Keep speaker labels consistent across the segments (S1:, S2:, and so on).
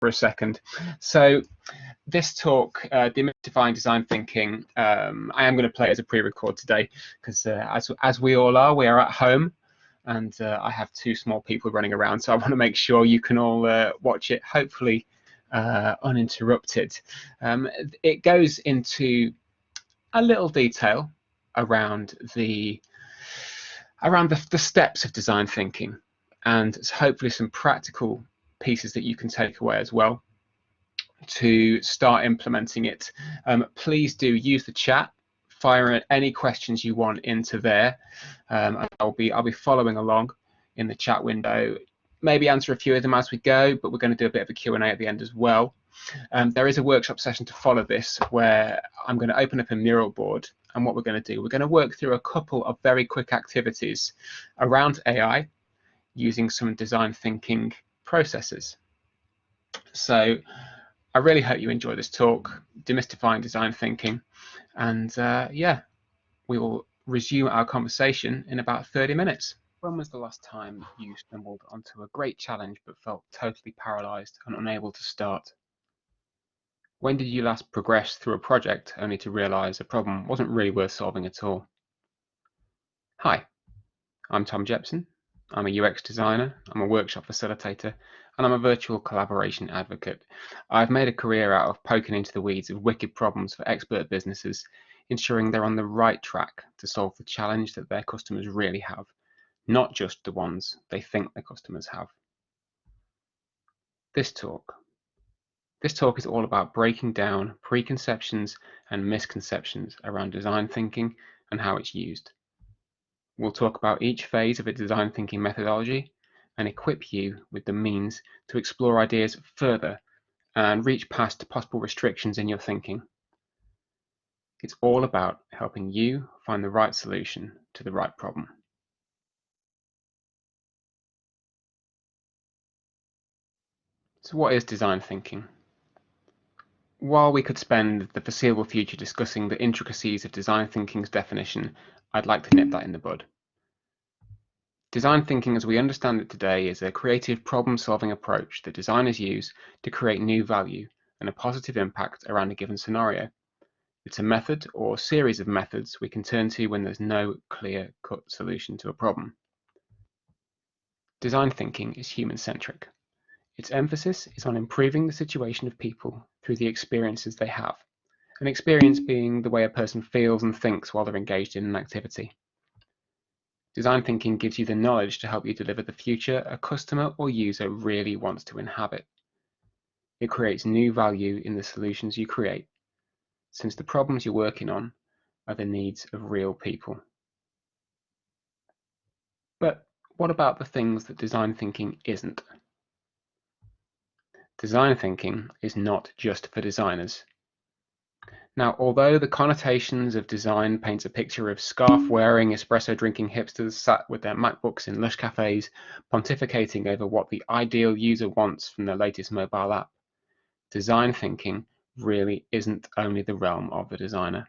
S1: for a second. So this talk, Demystifying Design Thinking, I am going to play it as a pre-record today because as we all are, we are at home, and I have two small people running around, so I want to make sure you can all watch it, hopefully uninterrupted. It goes into a little detail around the steps of design thinking, and hopefully some practical pieces that you can take away as well to start implementing it. Please do use the chat, fire any questions you want into there. I'll be following along in the chat window, maybe answer a few of them as we go, but we're going to do a bit of a Q&A at the end as well. There is a workshop session to follow this where I'm going to open up a mural board, and what we're going to do, we're going to work through a couple of very quick activities around AI using some design thinking processes. So I really hope you enjoy this talk, Demystifying Design Thinking, and yeah, we will resume our conversation in about 30 minutes. When was the last time you stumbled onto a great challenge but felt totally paralyzed and unable to start? When did you last progress through a project only to realize a problem wasn't really worth solving at all? Hi, I'm Tom Jepson. I'm a UX designer, I'm a workshop facilitator, and I'm a virtual collaboration advocate. I've made a career out of poking into the weeds of wicked problems for expert businesses, ensuring they're on the right track to solve the challenge that their customers really have, not just the ones they think their customers have. This talk is all about breaking down preconceptions and misconceptions around design thinking and how it's used. We'll talk about each phase of a design thinking methodology and equip you with the means to explore ideas further and reach past possible restrictions in your thinking. It's all about helping you find the right solution to the right problem. So what is design thinking? While we could spend the foreseeable future discussing the intricacies of design thinking's definition, I'd like to nip that in the bud. Design thinking as we understand it today is a creative problem-solving approach that designers use to create new value and a positive impact around a given scenario. It's a method or series of methods we can turn to when there's no clear-cut solution to a problem. Design thinking is human-centric. Its emphasis is on improving the situation of people through the experiences they have, an experience being the way a person feels and thinks while they're engaged in an activity. Design thinking gives you the knowledge to help you deliver the future a customer or user really wants to inhabit. It creates new value in the solutions you create, since the problems you're working on are the needs of real people. But what about the things that design thinking isn't? Design thinking is not just for designers. Now, although the connotations of design paints a picture of scarf-wearing, espresso-drinking hipsters sat with their MacBooks in lush cafes, pontificating over what the ideal user wants from their latest mobile app, design thinking really isn't only the realm of the designer.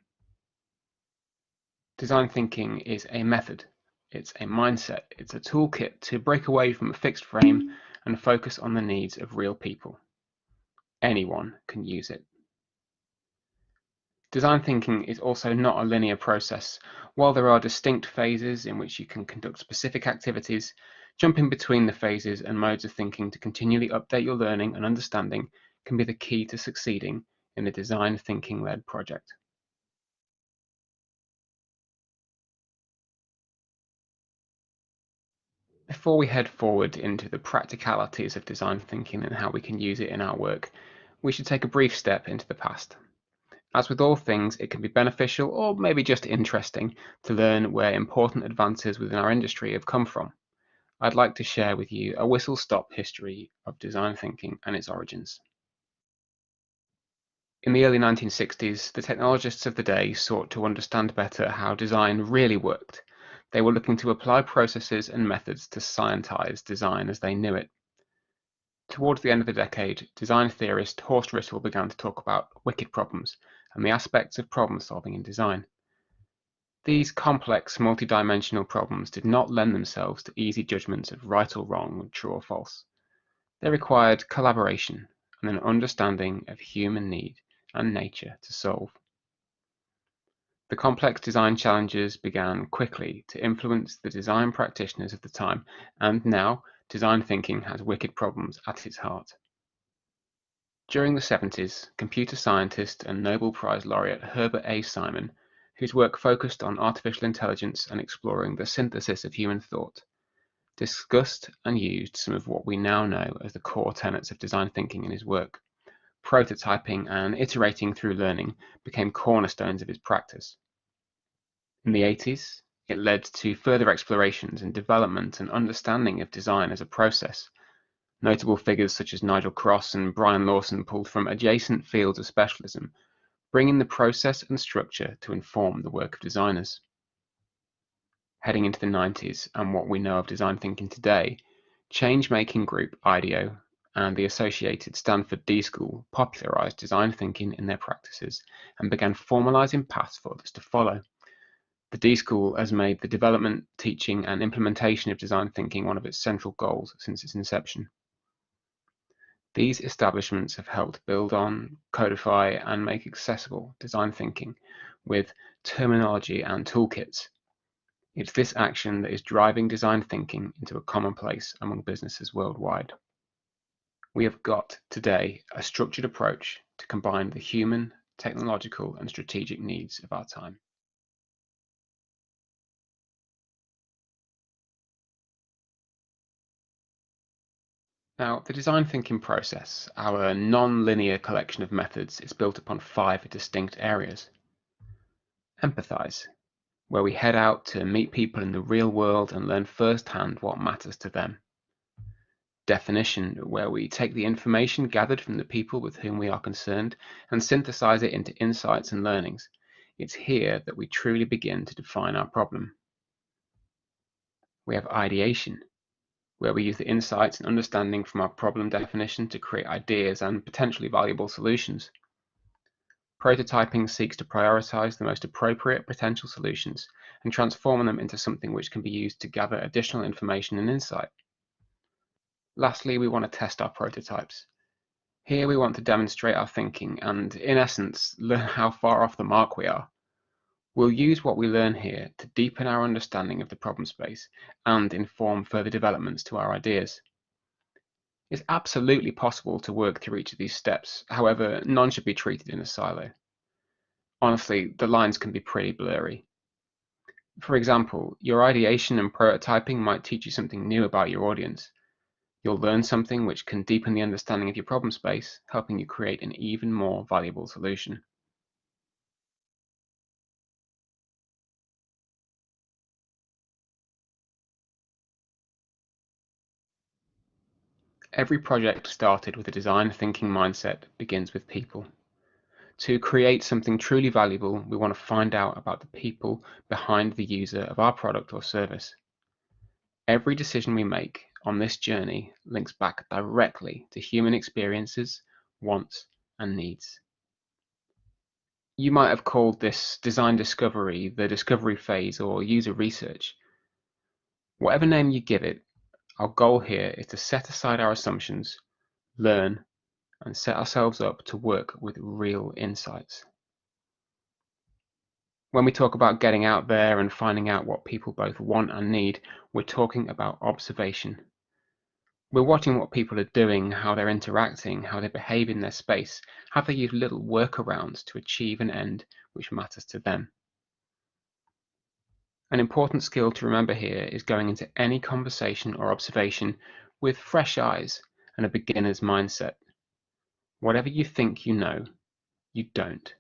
S1: Design thinking is a method, it's a mindset, it's a toolkit to break away from a fixed frame and focus on the needs of real people. Anyone can use it. Design thinking is also not a linear process. While there are distinct phases in which you can conduct specific activities, jumping between the phases and modes of thinking to continually update your learning and understanding can be the key to succeeding in a design thinking-led project. Before we head forward into the practicalities of design thinking and how we can use it in our work, we should take a brief step into the past. As with all things, it can be beneficial or maybe just interesting to learn where important advances within our industry have come from. I'd like to share with you a whistle-stop history of design thinking and its origins. In the early 1960s, the technologists of the day sought to understand better how design really worked. They were looking to apply processes and methods to scientize design as they knew it. Towards the end of the decade, design theorist Horst Rittel began to talk about wicked problems and the aspects of problem solving in design. These complex, multi-dimensional problems did not lend themselves to easy judgments of right or wrong, true or false. They required collaboration, and an understanding of human need and nature to solve. The complex design challenges began quickly to influence the design practitioners of the time, and now design thinking has wicked problems at its heart. During the 70s, computer scientist and Nobel Prize laureate Herbert A. Simon, whose work focused on artificial intelligence and exploring the synthesis of human thought, discussed and used some of what we now know as the core tenets of design thinking in his work. Prototyping and iterating through learning became cornerstones of his practice. In the 80s, it led to further explorations in development and understanding of design as a process. Notable figures such as Nigel Cross and Brian Lawson pulled from adjacent fields of specialism, bringing the process and structure to inform the work of designers. Heading into the 90s and what we know of design thinking today, change-making group IDEO and the associated Stanford D School popularized design thinking in their practices and began formalizing paths for others to follow. The D School has made the development, teaching, and implementation of design thinking one of its central goals since its inception. These establishments have helped build on, codify, and make accessible design thinking with terminology and toolkits. It's this action that is driving design thinking into a commonplace among businesses worldwide. We have got today a structured approach to combine the human, technological, and strategic needs of our time. Now, the design thinking process, our non-linear collection of methods, is built upon 5 distinct areas. Empathize, where we head out to meet people in the real world and learn firsthand what matters to them. Definition, where we take the information gathered from the people with whom we are concerned and synthesize it into insights and learnings. It's here that we truly begin to define our problem. We have ideation, where we use the insights and understanding from our problem definition to create ideas and potentially valuable solutions. Prototyping seeks to prioritize the most appropriate potential solutions and transform them into something which can be used to gather additional information and insight. Lastly, we want to test our prototypes. Here we want to demonstrate our thinking and, in essence, learn how far off the mark we are. We'll use what we learn here to deepen our understanding of the problem space and inform further developments to our ideas. It's absolutely possible to work through each of these steps, however, none should be treated in a silo. Honestly, the lines can be pretty blurry. For example, your ideation and prototyping might teach you something new about your audience. You'll learn something which can deepen the understanding of your problem space, helping you create an even more valuable solution. Every project started with a design thinking mindset begins with people. To create something truly valuable, we want to find out about the people behind the user of our product or service. Every decision we make on this journey links back directly to human experiences, wants, and needs. You might have called this design discovery, the discovery phase, or user research. Whatever name you give it, our goal here is to set aside our assumptions, learn, and set ourselves up to work with real insights. When we talk about getting out there and finding out what people both want and need, we're talking about observation. We're watching what people are doing, how they're interacting, how they behave in their space, how they use little workarounds to achieve an end which matters to them. An important skill to remember here is going into any conversation or observation with fresh eyes and a beginner's mindset. Whatever you think you know, you don't.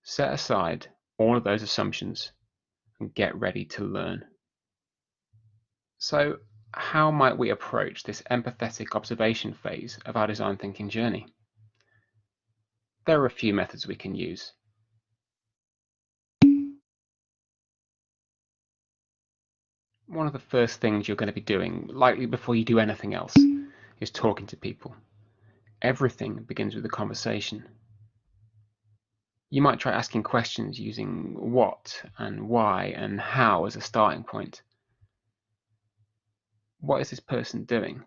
S1: Set aside all of those assumptions and get ready to learn. So, how might we approach this empathetic observation phase of our design thinking journey? There are a few methods we can use. One of the first things you're going to be doing, likely before you do anything else, is talking to people. Everything begins with a conversation. You might try asking questions using what and why and how as a starting point. What is this person doing?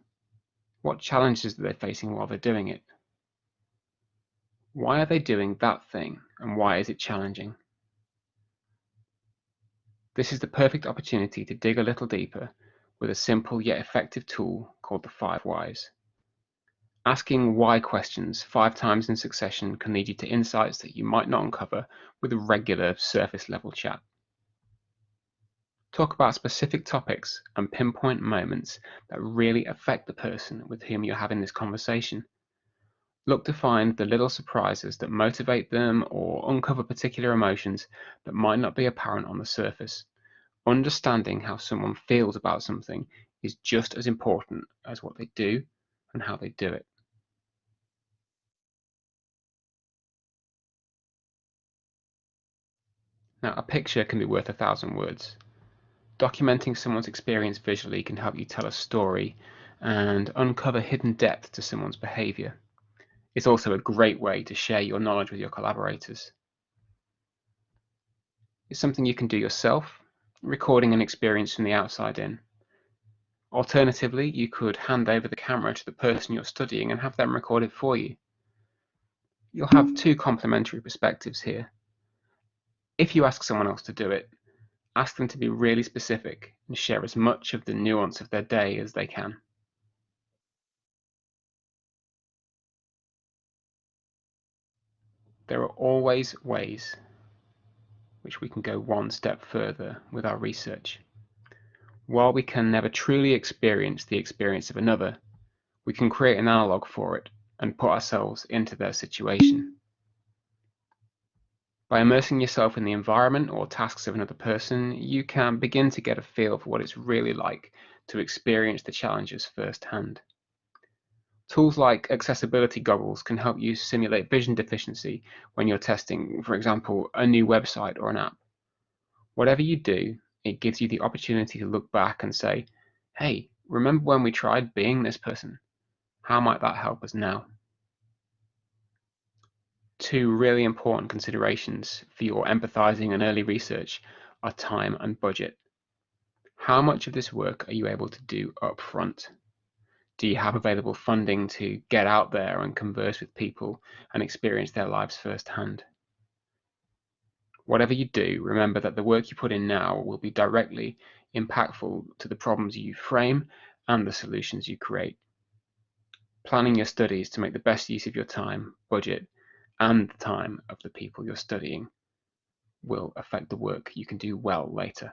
S1: What challenges are they facing while they're doing it? Why are they doing that thing, and why is it challenging? This is the perfect opportunity to dig a little deeper with a simple yet effective tool called the 5 whys. Asking why questions 5 times in succession can lead you to insights that you might not uncover with a regular surface level chat. Talk about specific topics and pinpoint moments that really affect the person with whom you're having this conversation. Look to find the little surprises that motivate them or uncover particular emotions that might not be apparent on the surface. Understanding how someone feels about something is just as important as what they do and how they do it. Now, a picture can be worth 1,000 words. Documenting someone's experience visually can help you tell a story and uncover hidden depth to someone's behavior. It's also a great way to share your knowledge with your collaborators. It's something you can do yourself, recording an experience from the outside in. Alternatively, you could hand over the camera to the person you're studying and have them record it for you. You'll have 2 complementary perspectives here. If you ask someone else to do it, ask them to be really specific and share as much of the nuance of their day as they can. There are always ways which we can go one step further with our research. While we can never truly experience the experience of another, we can create an analogue for it and put ourselves into their situation. By immersing yourself in the environment or tasks of another person, you can begin to get a feel for what it's really like to experience the challenges firsthand. Tools like accessibility goggles can help you simulate vision deficiency when you're testing, for example, a new website or an app. Whatever you do, it gives you the opportunity to look back and say, hey, remember when we tried being this person? How might that help us now? 2 really important considerations for your empathizing and early research are time and budget. How much of this work are you able to do up front? Do you have available funding to get out there and converse with people and experience their lives firsthand? Whatever you do, remember that the work you put in now will be directly impactful to the problems you frame and the solutions you create. Planning your studies to make the best use of your time, budget, and the time of the people you're studying will affect the work you can do well later.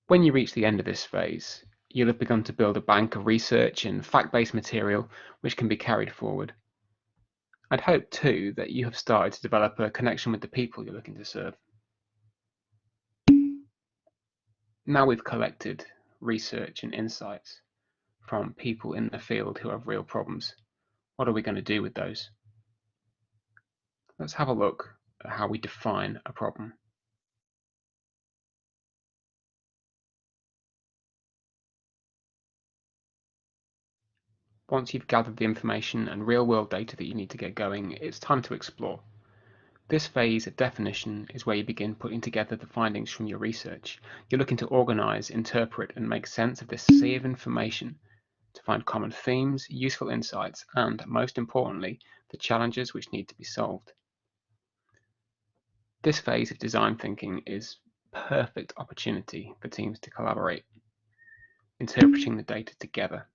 S1: When you reach the end of this phase, you'll have begun to build a bank of research and fact-based material which can be carried forward. I'd hope too that you have started to develop a connection with the people you're looking to serve. Now we've collected research and insights from people in the field who have real problems, what are we going to do with those? Let's have a look at how we define a problem. Once you've gathered the information and real-world data that you need to get going, it's time to explore. This phase of definition is where you begin putting together the findings from your research. You're looking to organize, interpret, and make sense of this sea of information to find common themes, useful insights, and, most importantly, the challenges which need to be solved. This phase of design thinking is a perfect opportunity for teams to collaborate, interpreting the data together,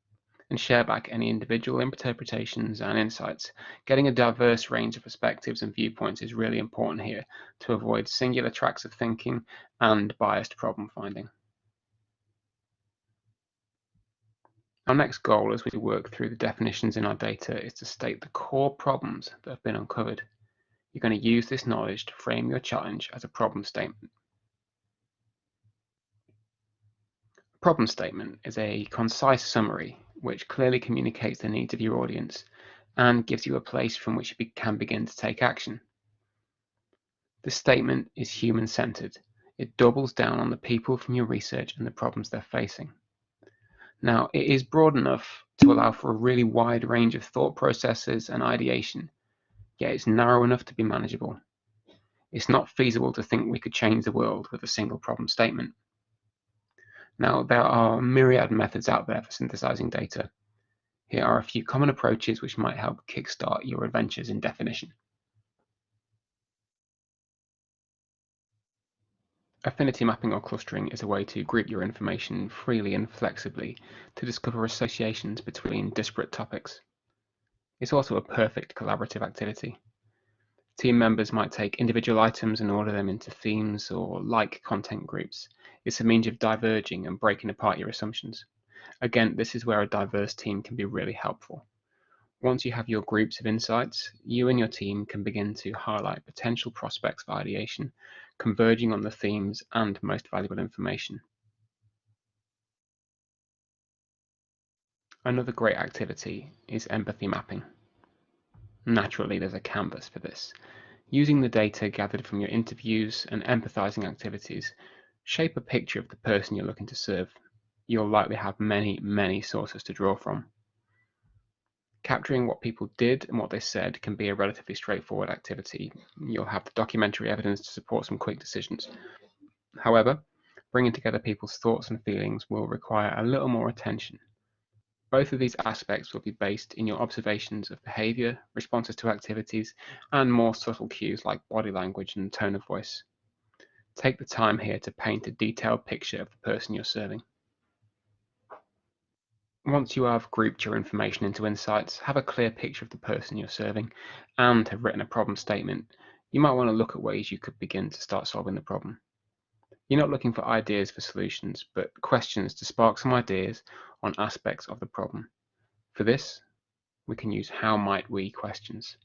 S1: and share back any individual interpretations and insights. Getting a diverse range of perspectives and viewpoints is really important here to avoid singular tracks of thinking and biased problem finding. Our next goal as we work through the definitions in our data is to state the core problems that have been uncovered. You're going to use this knowledge to frame your challenge as a problem statement. A problem statement is a concise summary which clearly communicates the needs of your audience and gives you a place from which you can begin to take action. This statement is human-centered. It doubles down on the people from your research and the problems they're facing. Now, it is broad enough to allow for a really wide range of thought processes and ideation, yet it's narrow enough to be manageable. It's not feasible to think we could change the world with a single problem statement. Now, there are myriad methods out there for synthesizing data. Here are a few common approaches which might help kickstart your adventures in definition. Affinity mapping or clustering is a way to group your information freely and flexibly to discover associations between disparate topics. It's also a perfect collaborative activity. Team members might take individual items and order them into themes or like content groups. It's a means of diverging and breaking apart your assumptions. Again, this is where a diverse team can be really helpful. Once you have your groups of insights, you and your team can begin to highlight potential prospects for ideation, converging on the themes and most valuable information. Another great activity is empathy mapping. Naturally, there's a canvas for this. Using the data gathered from your interviews and empathizing activities, shape a picture of the person you're looking to serve. You'll likely have many sources to draw from. Capturing what people did and what they said can be a relatively straightforward activity. You'll have the documentary evidence to support some quick decisions. However, bringing together people's thoughts and feelings will require a little more attention. Both of these aspects will be based in your observations of behavior, responses to activities, and more subtle cues like body language and tone of voice. Take the time here to paint a detailed picture of the person you're serving. Once you have grouped your information into insights, have a clear picture of the person you're serving, and have written a problem statement, you might want to look at ways you could begin to start solving the problem. You're not looking for ideas for solutions, but questions to spark some ideas on aspects of the problem. For this, we can use how might we questions.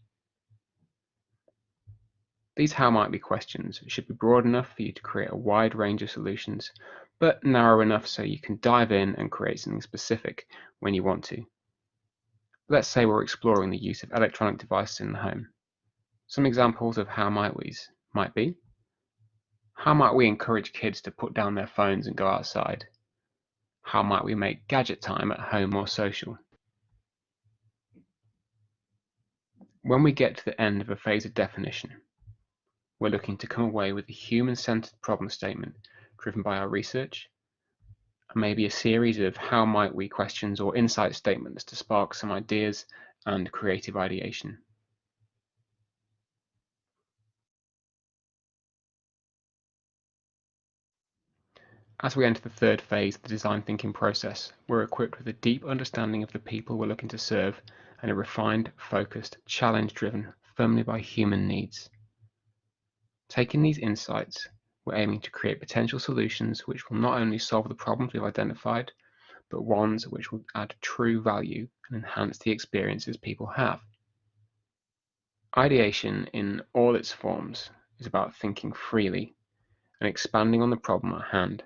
S1: These how might we questions should be broad enough for you to create a wide range of solutions, but narrow enough so you can dive in and create something specific when you want to. Let's say we're exploring the use of electronic devices in the home. Some examples of how might we's might be: how might we encourage kids to put down their phones and go outside? How might we make gadget time at home more social? When we get to the end of a phase of definition, we're looking to come away with a human-centered problem statement driven by our research, and maybe a series of how might we questions or insight statements to spark some ideas and creative ideation. As we enter the third phase of the design thinking process, we're equipped with a deep understanding of the people we're looking to serve and a refined, focused, challenge-driven, firmly by human needs. Taking these insights, we're aiming to create potential solutions which will not only solve the problems we've identified, but ones which will add true value and enhance the experiences people have. Ideation in all its forms is about thinking freely and expanding on the problem at hand.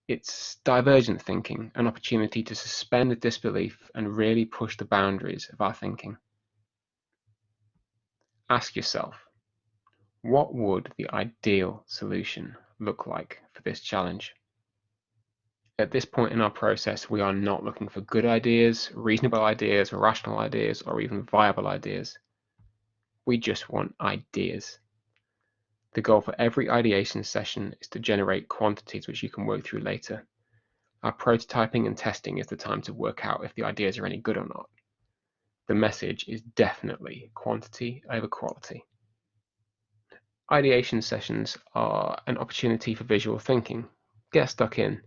S1: It's divergent thinking, an opportunity to suspend the disbelief and really push the boundaries of our thinking. Ask yourself, what would the ideal solution look like for this challenge? At this point in our process, we are not looking for good ideas, reasonable ideas, rational ideas, or even viable ideas. We just want ideas. The goal for every ideation session is to generate quantities which you can work through later. Our prototyping and testing is the time to work out if the ideas are any good or not. The message is definitely quantity over quality. Ideation sessions are an opportunity for visual thinking. Get stuck in.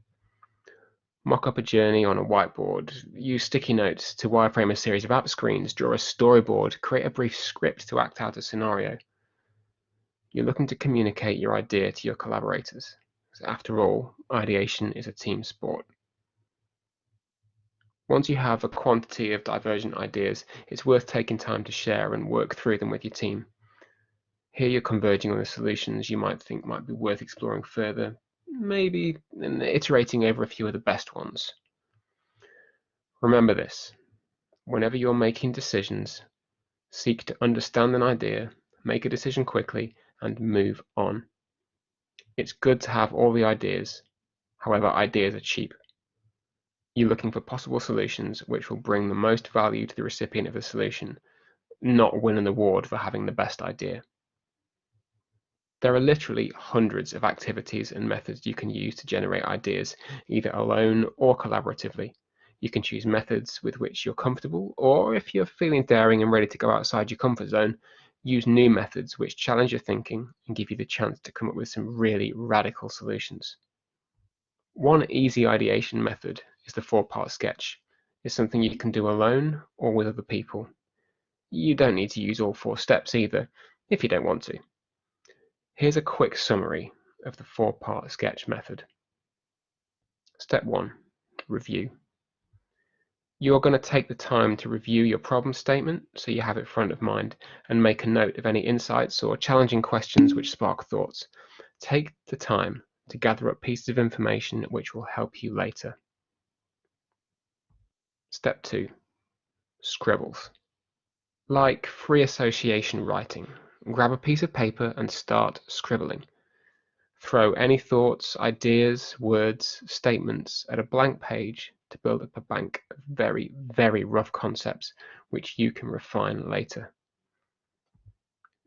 S1: Mock up a journey on a whiteboard, use sticky notes to wireframe a series of app screens, draw a storyboard, create a brief script to act out a scenario. You're looking to communicate your idea to your collaborators. After all, ideation is a team sport. Once you have a quantity of divergent ideas, it's worth taking time to share and work through them with your team. Here you're converging on the solutions you might think might be worth exploring further, maybe iterating over a few of the best ones. Remember this: whenever you're making decisions, seek to understand an idea, make a decision quickly, and move on. It's good to have all the ideas. However, ideas are cheap. You're looking for possible solutions which will bring the most value to the recipient of the solution, not win an award for having the best idea. There are literally hundreds of activities and methods you can use to generate ideas, either alone or collaboratively. You can choose methods with which you're comfortable, or if you're feeling daring and ready to go outside your comfort zone, use new methods which challenge your thinking and give you the chance to come up with some really radical solutions. One easy ideation method is the 4-part sketch. It's something you can do alone or with other people. You don't need to use all 4 steps either, if you don't want to. Here's a quick summary of the 4-part sketch method. Step 1. Review. You're going to take the time to review your problem statement so you have it front of mind, and make a note of any insights or challenging questions which spark thoughts. Take the time to gather up pieces of information which will help you later. Step 2. Scribbles. Like free association writing, grab a piece of paper and start scribbling. Throw any thoughts, ideas, words, statements at a blank page to build up a bank of very, very rough concepts which you can refine later.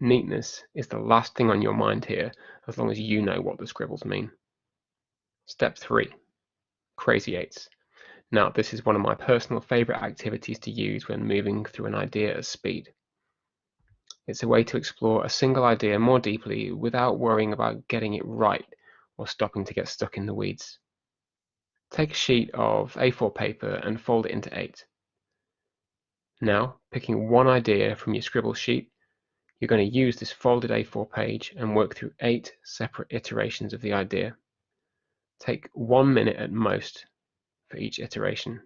S1: Neatness is the last thing on your mind here, as long as you know what the scribbles mean. Step 3. Crazy 8s. Now, this is one of my personal favourite activities to use when moving through an idea at speed. It's a way to explore a single idea more deeply without worrying about getting it right or stopping to get stuck in the weeds. Take a sheet of A4 paper and fold it into 8. Now, picking one idea from your scribble sheet, you're going to use this folded A4 page and work through 8 separate iterations of the idea. Take 1 minute at most for each iteration.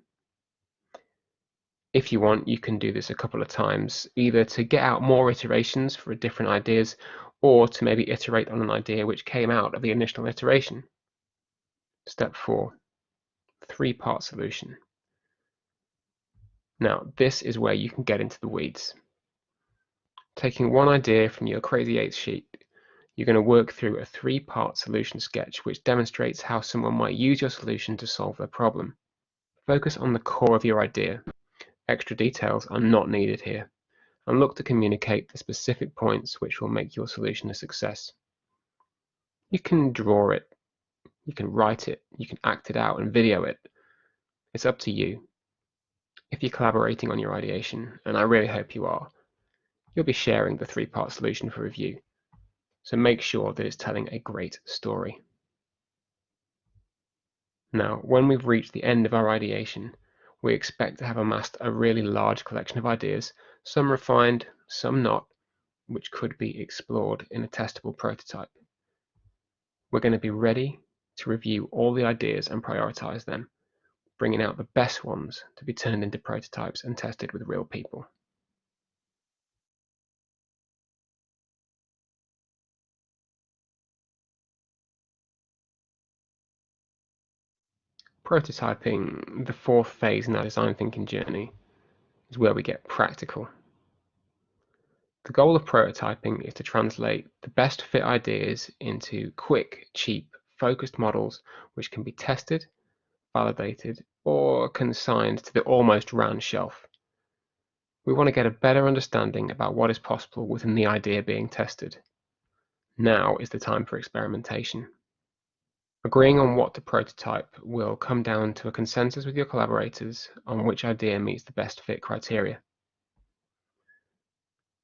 S1: If you want, you can do this a couple of times, either to get out more iterations for different ideas, or to maybe iterate on an idea which came out of the initial iteration. Step 4. 3-part solution. Now, this is where you can get into the weeds. Taking one idea from your Crazy 8 sheet, you're going to work through a 3-part solution sketch which demonstrates how someone might use your solution to solve their problem. Focus on the core of your idea. Extra details are not needed here, and look to communicate the specific points which will make your solution a success. You can draw it, you can write it, you can act it out and video it. It's up to you. If you're collaborating on your ideation, and I really hope you are, you'll be sharing the 3-part solution for review, so make sure that it's telling a great story. Now, when we've reached the end of our ideation, we expect to have amassed a really large collection of ideas, some refined, some not, which could be explored in a testable prototype. We're going to be ready to review all the ideas and prioritize them, bringing out the best ones to be turned into prototypes and tested with real people. Prototyping, the 4th phase in our design thinking journey, is where we get practical. The goal of prototyping is to translate the best fit ideas into quick, cheap, focused models which can be tested, validated, or consigned to the almost round shelf. We want to get a better understanding about what is possible within the idea being tested. Now is the time for experimentation. Agreeing on what to prototype will come down to a consensus with your collaborators on which idea meets the best fit criteria.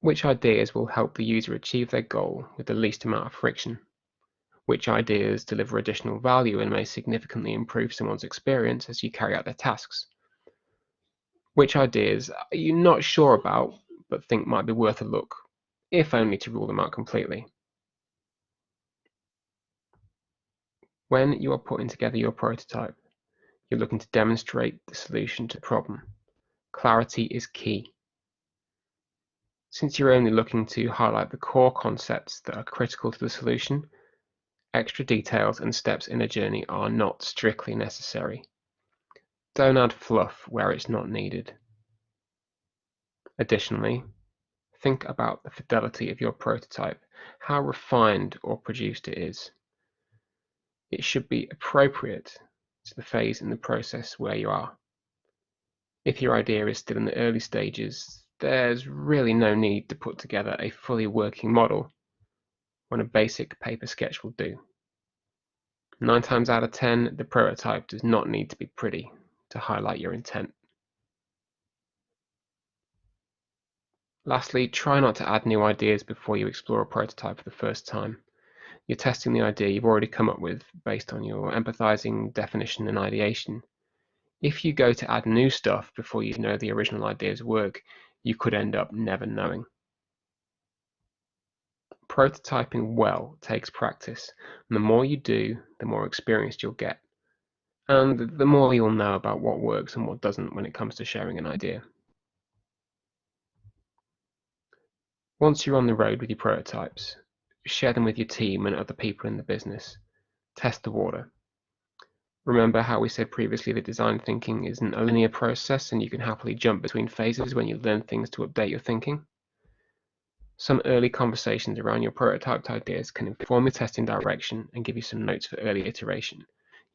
S1: Which ideas will help the user achieve their goal with the least amount of friction? Which ideas deliver additional value and may significantly improve someone's experience as you carry out their tasks? Which ideas are you not sure about but think might be worth a look, if only to rule them out completely? When you are putting together your prototype, you're looking to demonstrate the solution to the problem. Clarity is key. Since you're only looking to highlight the core concepts that are critical to the solution, extra details and steps in a journey are not strictly necessary. Don't add fluff where it's not needed. Additionally, think about the fidelity of your prototype, how refined or produced it is. It should be appropriate to the phase in the process where you are. If your idea is still in the early stages, there's really no need to put together a fully working model when a basic paper sketch will do. 9 times out of 10, the prototype does not need to be pretty. to highlight your intent. Lastly, try not to add new ideas before you explore a prototype for the first time. You're testing the idea you've already come up with based on your empathizing, definition, and ideation. If you go to add new stuff before you know the original idea's work, you could end up never knowing. Prototyping well takes practice, and the more you do, the more experienced you'll get, and the more you'll know about what works and what doesn't when it comes to sharing an idea. Once you're on the road with your prototypes, share them with your team and other people in the business. Test the water. Remember how we said previously that design thinking isn't a linear process and you can happily jump between phases when you learn things to update your thinking? Some early conversations around your prototyped ideas can inform your testing direction and give you some notes for early iteration.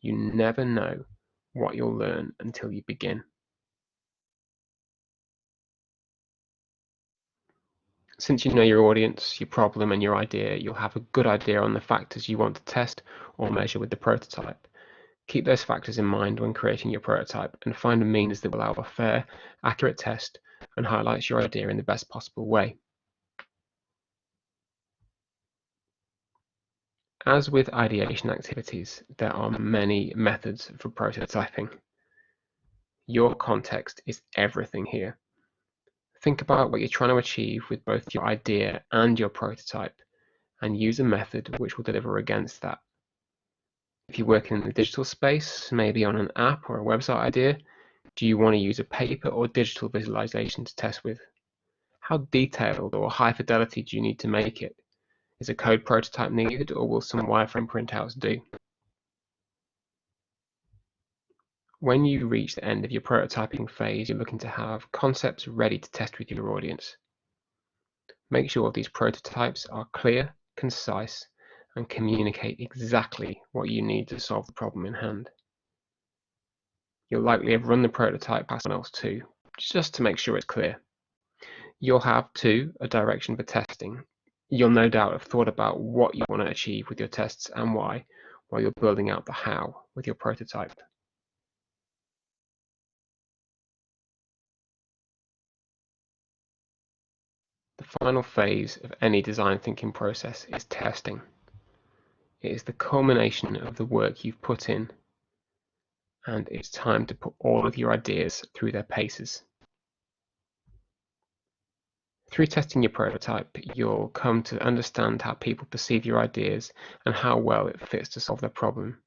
S1: You never know what you'll learn until you begin. Since you know your audience, your problem, and your idea, you'll have a good idea on the factors you want to test or measure with the prototype. Keep those factors in mind when creating your prototype and find a means that will allow a fair, accurate test and highlights your idea in the best possible way. As with ideation activities, there are many methods for prototyping. Your context is everything here. Think about what you're trying to achieve with both your idea and your prototype, and use a method which will deliver against that. If you're working in the digital space, maybe on an app or a website idea, do you want to use a paper or digital visualization to test with? How detailed or high fidelity do you need to make it? Is a code prototype needed, or will some wireframe printouts do? When you reach the end of your prototyping phase, you're looking to have concepts ready to test with your audience. Make sure these prototypes are clear, concise, and communicate exactly what you need to solve the problem in hand. You'll likely have run the prototype past someone else too, just to make sure it's clear. You'll have too a direction for testing. You'll no doubt have thought about what you want to achieve with your tests and why, while you're building out the how with your prototype. The final phase of any design thinking process is testing. It is the culmination of the work you've put in, and it's time to put all of your ideas through their paces. Through testing your prototype, you'll come to understand how people perceive your ideas and how well it fits to solve their problem.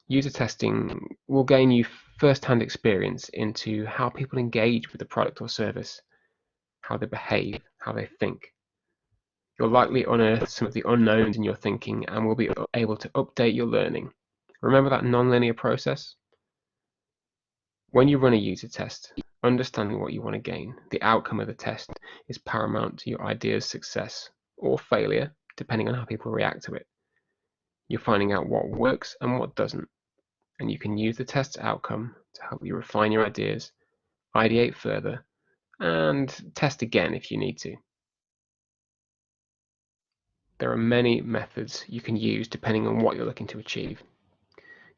S1: User testing will gain you first-hand experience into how people engage with the product or service, how they behave, how they think. You'll likely unearth some of the unknowns in your thinking and will be able to update your learning. Remember that non-linear process? When you run a user test, understanding what you want to gain, the outcome of the test, is paramount to your idea's success or failure, depending on how people react to it. You're finding out what works and what doesn't, and you can use the test's outcome to help you refine your ideas, ideate further, and test again if you need to. There are many methods you can use depending on what you're looking to achieve.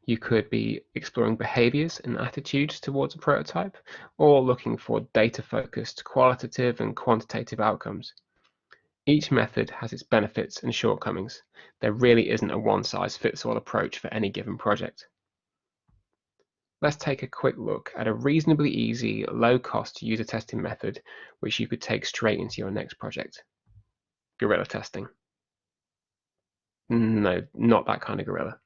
S1: You could be exploring behaviors and attitudes towards a prototype, or looking for data-focused qualitative and quantitative outcomes. Each method has its benefits and shortcomings. There really isn't a one-size-fits-all approach for any given project. Let's take a quick look at a reasonably easy, low-cost user testing method which you could take straight into your next project. Guerrilla testing. No, not that kind of guerrilla.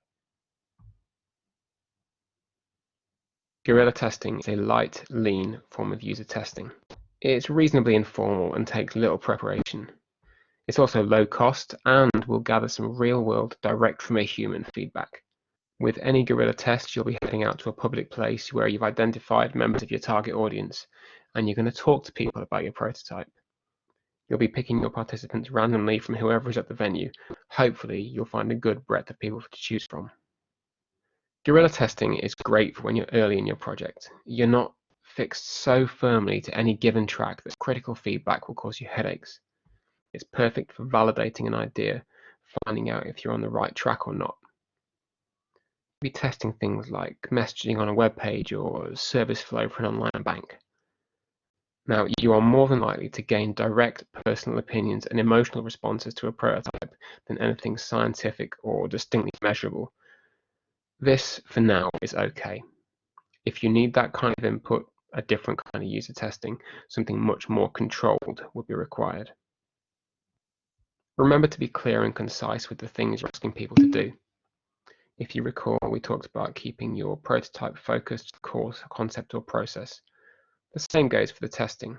S1: Guerrilla testing is a light, lean form of user testing. It's reasonably informal and takes little preparation. It's also low cost and will gather some real-world, direct from a human feedback. With any guerrilla test, you'll be heading out to a public place where you've identified members of your target audience, and you're going to talk to people about your prototype. You'll be picking your participants randomly from whoever is at the venue. Hopefully, you'll find a good breadth of people to choose from. Guerrilla testing is great for when you're early in your project. You're not fixed so firmly to any given track that critical feedback will cause you headaches. It's perfect for validating an idea, finding out if you're on the right track or not. Be testing things like messaging on a web page or service flow for an online bank. Now, you are more than likely to gain direct personal opinions and emotional responses to a prototype than anything scientific or distinctly measurable. This, for now, is okay. If you need that kind of input, a different kind of user testing, something much more controlled, would be required. Remember to be clear and concise with the things you're asking people to do. If you recall, we talked about keeping your prototype focused to course, concept, or process. The same goes for the testing.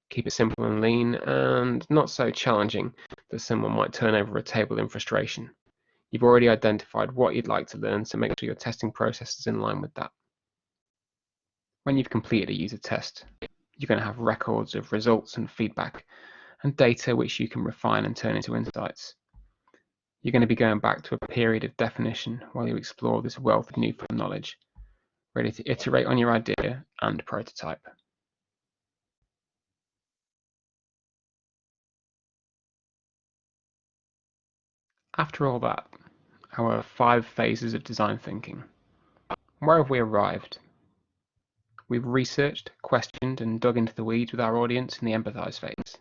S1: Keep it simple and lean, and not so challenging that someone might turn over a table in frustration. You've already identified what you'd like to learn, so make sure your testing process is in line with that. When you've completed a user test, you're going to have records of results and feedback, and data which you can refine and turn into insights. You're going to be going back to a period of definition while you explore this wealth of newfound knowledge, ready to iterate on your idea and prototype. After all that, our 5 phases of design thinking. Where have we arrived? We've researched, questioned, and dug into the weeds with our audience in the empathize phase.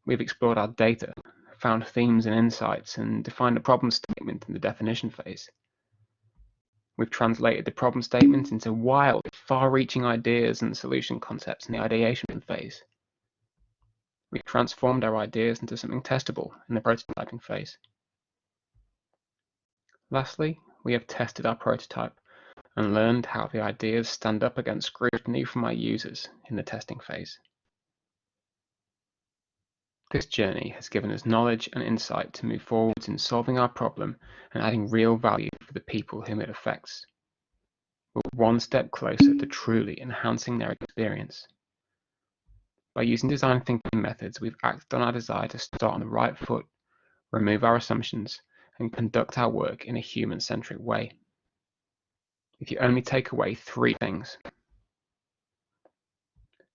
S1: We've explored our data, found themes and insights, and defined a problem statement in the definition phase. We've translated the problem statement into wild, far-reaching ideas and solution concepts in the ideation phase. We've transformed our ideas into something testable in the prototyping phase. Lastly, we have tested our prototype and learned how the ideas stand up against scrutiny from our users in the testing phase. This journey has given us knowledge and insight to move forwards in solving our problem and adding real value for the people whom it affects. We're one step closer to truly enhancing their experience. By using design thinking methods, we've acted on our desire to start on the right foot, remove our assumptions, and conduct our work in a human-centric way. If you only take away 3 things,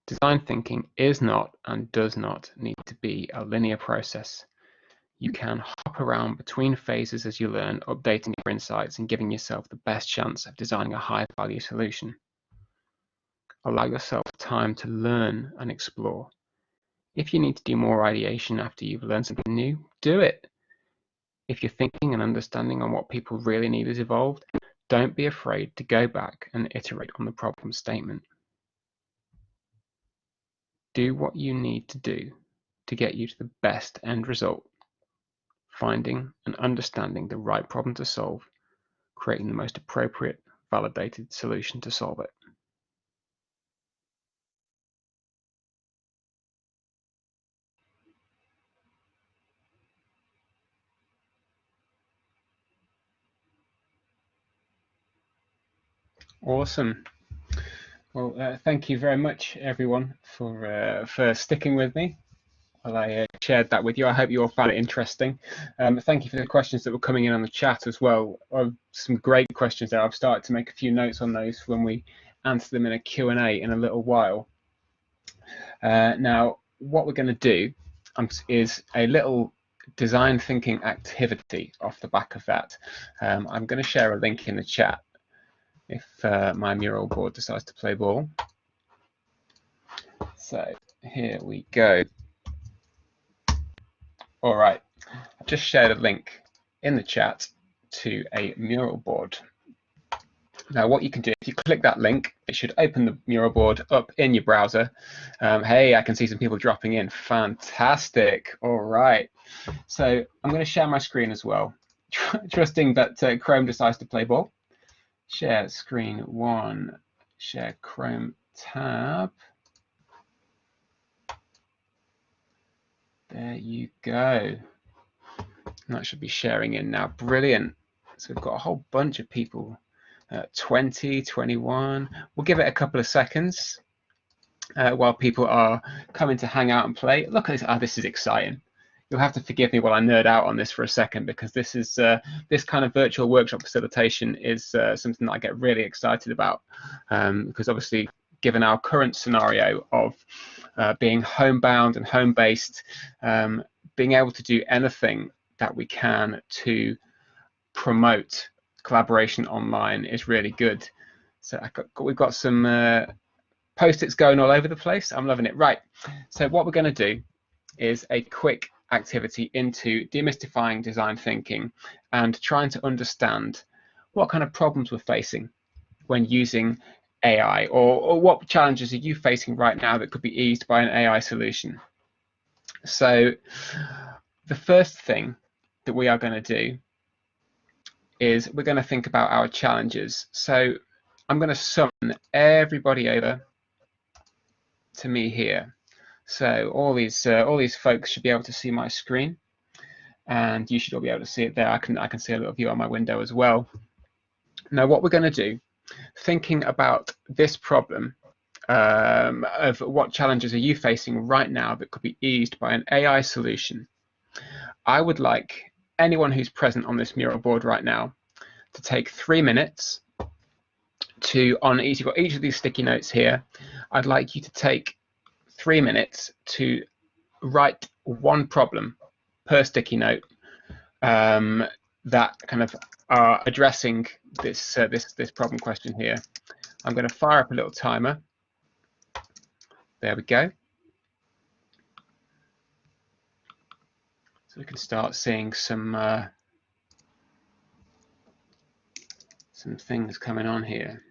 S1: design thinking is not and does not need to be a linear process. You can hop around between phases as you learn, updating your insights and giving yourself the best chance of designing a high-value solution. Allow yourself time to learn and explore. If you need to do more ideation after you've learned something new, do it. If your thinking and understanding on what people really need is evolved, don't be afraid to go back and iterate on the problem statement. Do what you need to do to get you to the best end result, finding and understanding the right problem to solve, creating the most appropriate, validated solution to solve it. Awesome. Well, thank you very much, everyone, for sticking with me while I shared that with you. I hope you all found it interesting. Thank you for the questions that were coming in on the chat as well. Some great questions there. I've started to make a few notes on those when we answer them in a Q&A in a little while. Now, what we're going to do is a little design thinking activity off the back of that. I'm going to share a link in the chat if my mural board decides to play ball. So here we go. All right, I've just shared a link in the chat to a mural board. Now what you can do, if you click that link, it should open the mural board up in your browser. Hey, I can see some people dropping in. Fantastic. All right. So I'm going to share my screen as well, trusting that Chrome decides to play ball. Share screen 1, share Chrome tab. There you go. And that should be sharing in now. Brilliant. So we've got a whole bunch of people. 20, 21. We'll give it a couple of seconds while people are coming to hang out and play. Look at this. Oh, this is exciting. You'll have to forgive me while I nerd out on this for a second, because this is this kind of virtual workshop facilitation is something that I get really excited about, because obviously, given our current scenario of being homebound and home-based, being able to do anything that we can to promote collaboration online is really good. So we've got some post-its going all over the place. I'm loving it. Right, so what we're going to do is a quick activity into demystifying design thinking and trying to understand what kind of problems we're facing when using AI, or what challenges are you facing right now that could be eased by an AI solution. So the first thing that we are going to do is we're going to think about our challenges. So I'm going to summon everybody over to me here. So all these folks should be able to see my screen, and you should all be able to see it there. I can see a little view on my window as well. Now, what we're going to do, thinking about this problem of what challenges are you facing right now that could be eased by an AI solution, I would like anyone who's present on this mural board right now to take 3 minutes to, on each, you've got each of these sticky notes here, I'd like you to take 3 minutes to write one problem per sticky note that kind of are addressing this this problem question here. I'm going to fire up a little timer. There we go. So we can start seeing some things coming on here.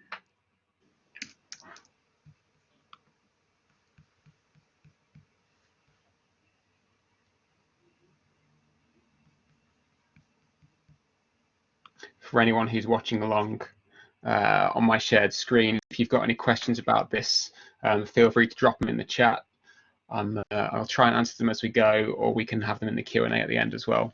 S1: For anyone who's watching along on my shared screen, if you've got any questions about this, feel free to drop them in the chat. I'll try and answer them as we go, or we can have them in the Q&A at the end as well.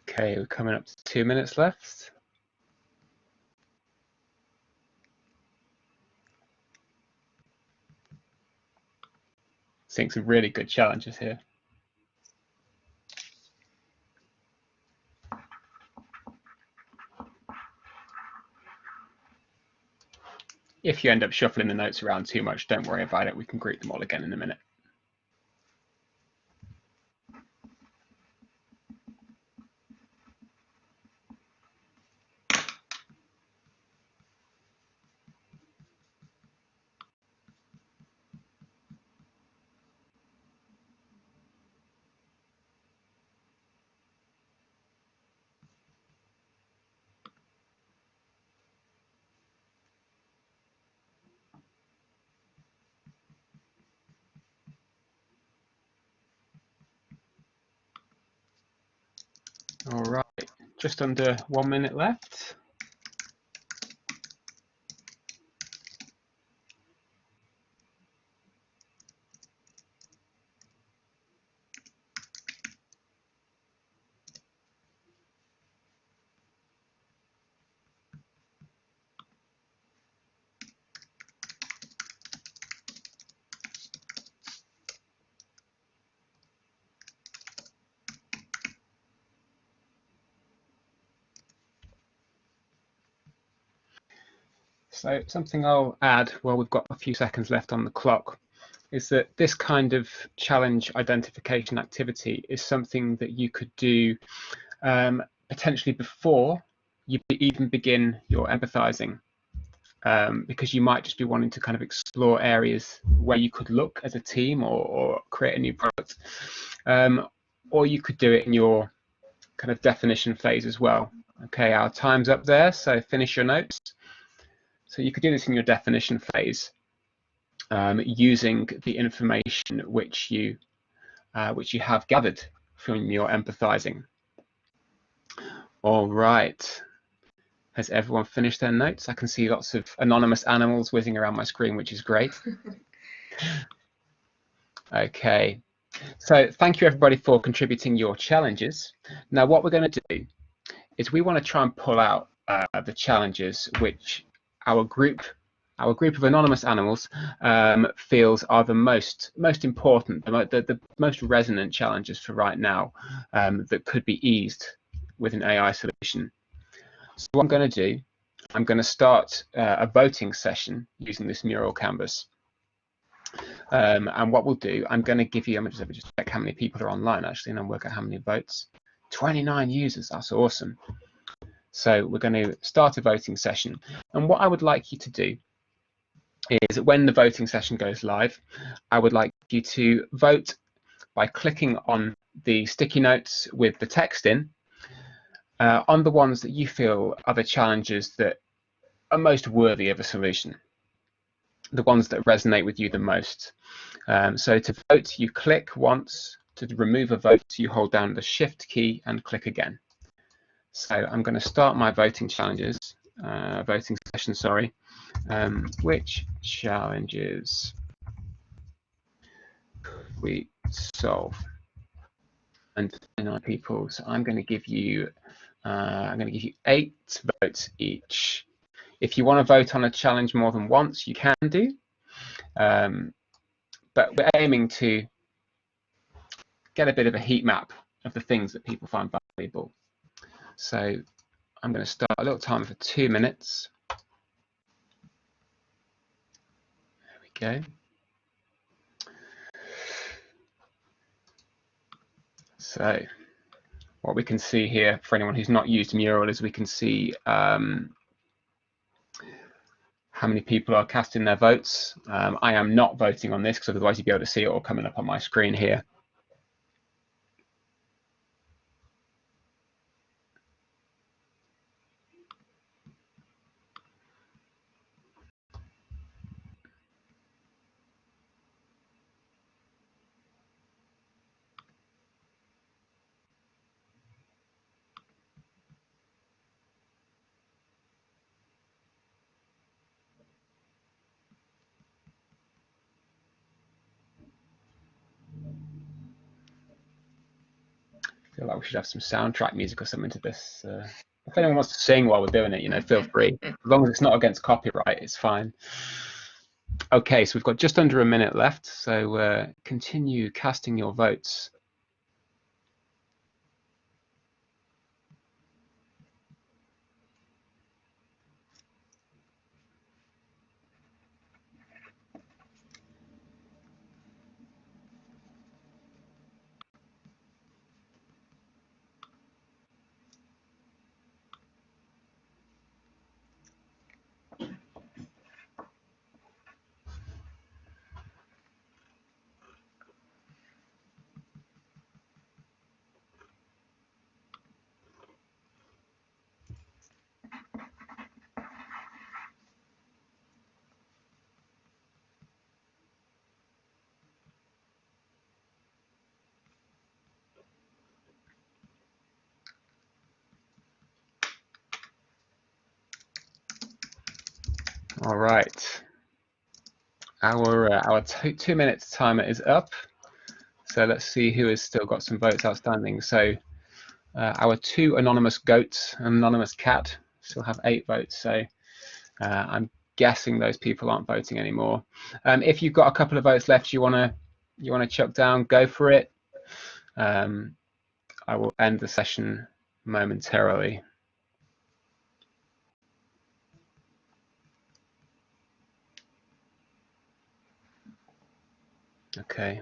S1: Okay, we're coming up to 2 minutes left. Seeing some really good challenges here. If you end up shuffling the notes around too much, don't worry about it. We can group them all again in a minute. All right, just under 1 minute left. So something I'll add while we've got a few seconds left on the clock is that this kind of challenge identification activity is something that you could do potentially before you even begin your empathizing, because you might just be wanting to kind of explore areas where you could look as a team or create a new product, or you could do it in your kind of definition phase as well. Okay, our time's up there, so finish your notes. So you could do this in your definition phase, using the information which you have gathered from your empathizing. All right. Has everyone finished their notes? I can see lots of anonymous animals whizzing around my screen, which is great. Okay. So thank you everybody for contributing your challenges. Now what we're going to do is we want to try and pull out the challenges which our group our group of anonymous animals feels are the most important, the most resonant challenges for right now that could be eased with an AI solution. So what I'm going to do, I'm going to start a voting session using this mural canvas. And what we'll do, I'm going to give you, I'm just check how many people are online actually, and I'll work out how many votes. 29 users, that's awesome. So we're going to start a voting session. And what I would like you to do is when the voting session goes live, I would like you to vote by clicking on the sticky notes with the text in on the ones that you feel are the challenges that are most worthy of a solution, the ones that resonate with you the most. So to vote, you click once. To remove a vote, you hold down the Shift key and click again. So I'm going to start my voting challenges, voting session, sorry. Which challenges we solve? And 29 people. So I'm going to give you 8 votes each. If you want to vote on a challenge more than once, you can do. But we're aiming to get a bit of a heat map of the things that people find valuable. So I'm going to start a little timer for 2 minutes. There we go. So what we can see here, for anyone who's not used Mural, is we can see how many people are casting their votes. I am not voting on this because otherwise you'd be able to see it all coming up on my screen here. I feel like we should have some soundtrack music or something to this. If anyone wants to sing while we're doing it, you know, feel free. As long as it's not against copyright, it's fine. Okay, so we've got just under a minute left, so continue casting your votes. All right, our 2 minutes timer is up. So let's see who has still got some votes outstanding. So our 2 anonymous goats and anonymous cat still have 8 votes. So I'm guessing those people aren't voting anymore. If you've got a couple of votes left, you wanna chuck down, go for it. I will end the session momentarily. Okay.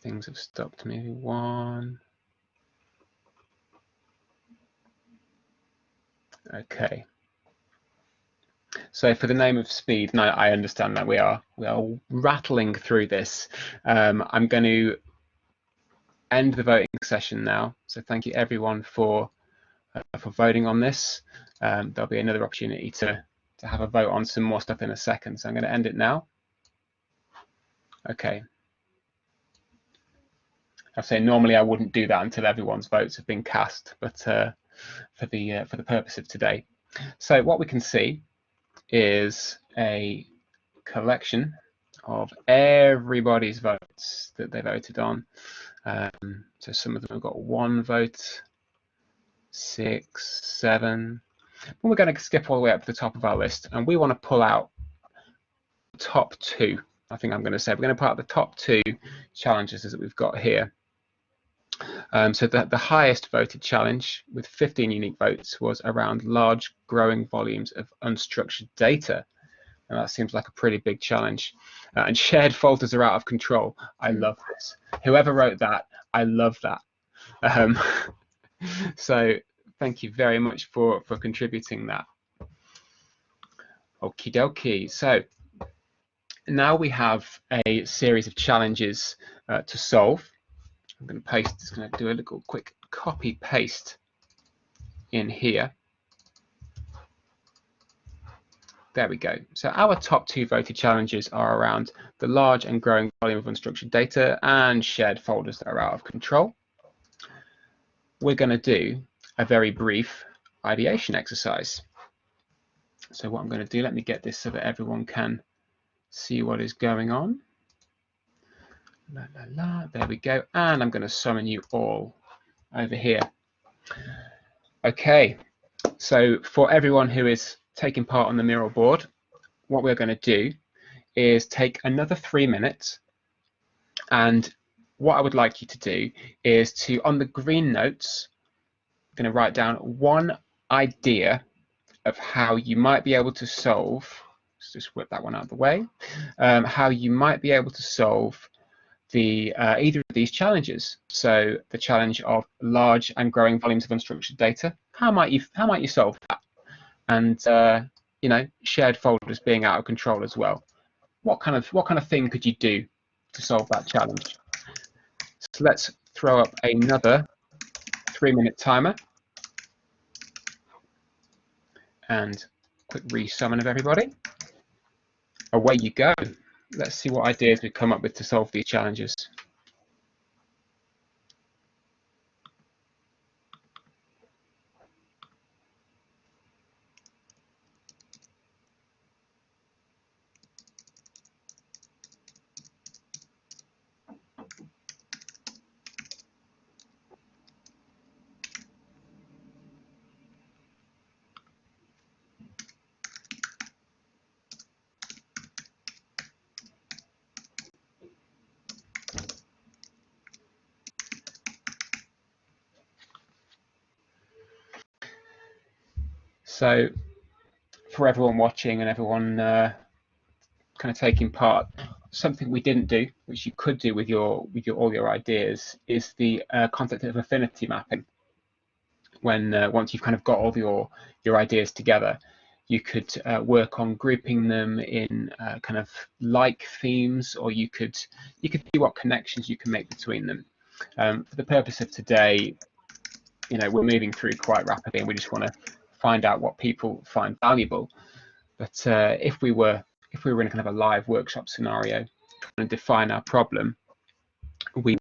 S1: Things have stopped. Maybe 1. Okay. So for the name of speed, no, I understand that we are rattling through this. I'm going to end the voting session now. So thank you everyone for voting on this. There'll be another opportunity to have a vote on some more stuff in a second. So I'm going to end it now. Okay. I say normally I wouldn't do that until everyone's votes have been cast, but for the purpose of today. So what we can see is a collection of everybody's votes that they voted on. So some of them have got 1 vote, 6, 7. But we're going to skip all the way up to the top of our list, and we want to pull out the top two. I think I'm going to say we're going to pull out the top two challenges that we've got here. So the highest voted challenge with 15 unique votes was around large growing volumes of unstructured data. And that seems like a pretty big challenge. And shared folders are out of control. I love this. Whoever wrote that, I love that. So thank you very much for contributing that. Okie dokie. So now we have a series of challenges to solve. I'm going to do a little quick copy paste in here. There we go. So our top two voted challenges are around the large and growing volume of unstructured data and shared folders that are out of control. We're going to do a very brief ideation exercise. So what I'm going to do, let me get this so that everyone can see what is going on. La, la, la. There we go. And I'm going to summon you all over here. Okay, so for everyone who is taking part on the mural board, what we're going to do is take another 3 minutes, and what I would like you to do is to, on the green notes, I'm going to write down one idea of how you might be able to solve, let's just whip that one out of the way, how you might be able to solve the either of these challenges. So the challenge of large and growing volumes of unstructured data, how might you solve that? And you know, shared folders being out of control as well. What kind of thing could you do to solve that challenge? So let's throw up another 3-minute timer and quick resummon of everybody. Away you go. Let's see what ideas we come up with to solve these challenges. So for everyone watching and everyone kind of taking part, something we didn't do, which you could do with all your ideas, is the concept of affinity mapping. When once you've kind of got all your ideas together, you could work on grouping them in kind of like themes, or you could see what connections you can make between them. For the purpose of today, you know, we're moving through quite rapidly, and we just want to find out what people find valuable. But if we were in kind of a live workshop scenario and define our problem, we'd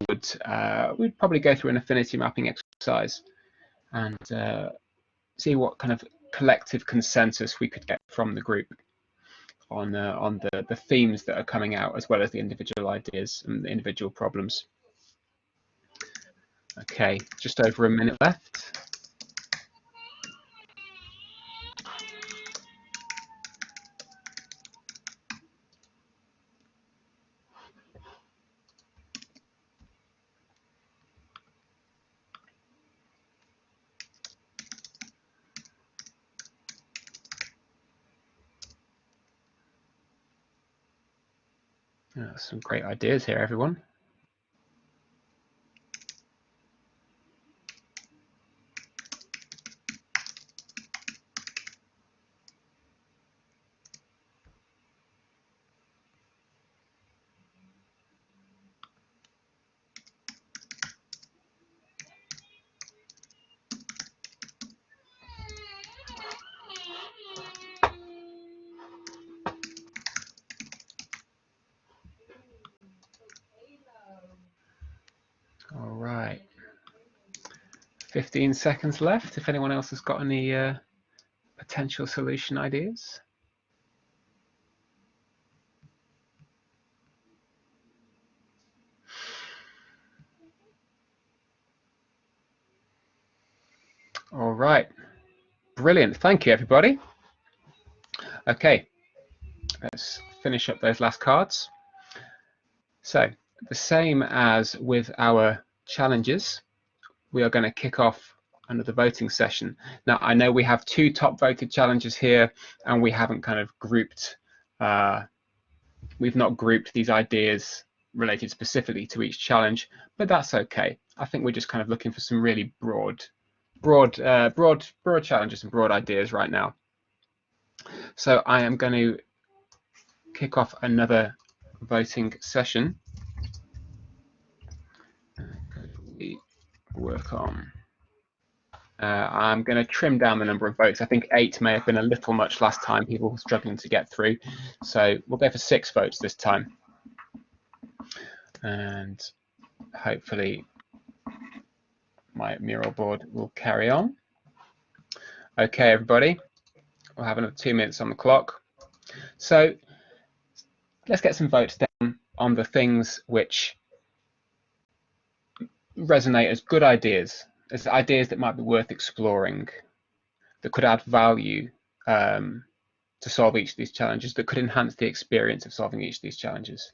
S1: probably go through an affinity mapping exercise and see what kind of collective consensus we could get from the group on the themes that are coming out, as well as the individual ideas and the individual problems. Okay, just over a minute left. Some great ideas here, everyone. All right, 15 seconds left. If anyone else has got any potential solution ideas. All right, Brilliant. Thank you, everybody. Okay, let's finish up those last cards. So the same as with our challenges, we are going to kick off another voting session. Now, I know we have 2 top voted challenges here, and we haven't kind of grouped, we've not grouped these ideas related specifically to each challenge, but that's okay. I think we're just kind of looking for some really broad challenges and broad ideas right now. So I am going to kick off another voting session. Work on. I'm going to trim down the number of votes. I think 8 may have been a little much last time. People were struggling to get through. So we'll go for 6 votes this time. And hopefully my mural board will carry on. Okay, everybody. We'll have another 2 minutes on the clock. So let's get some votes down on the things which resonate as good ideas, as ideas that might be worth exploring, that could add value to solve each of these challenges, that could enhance the experience of solving each of these challenges.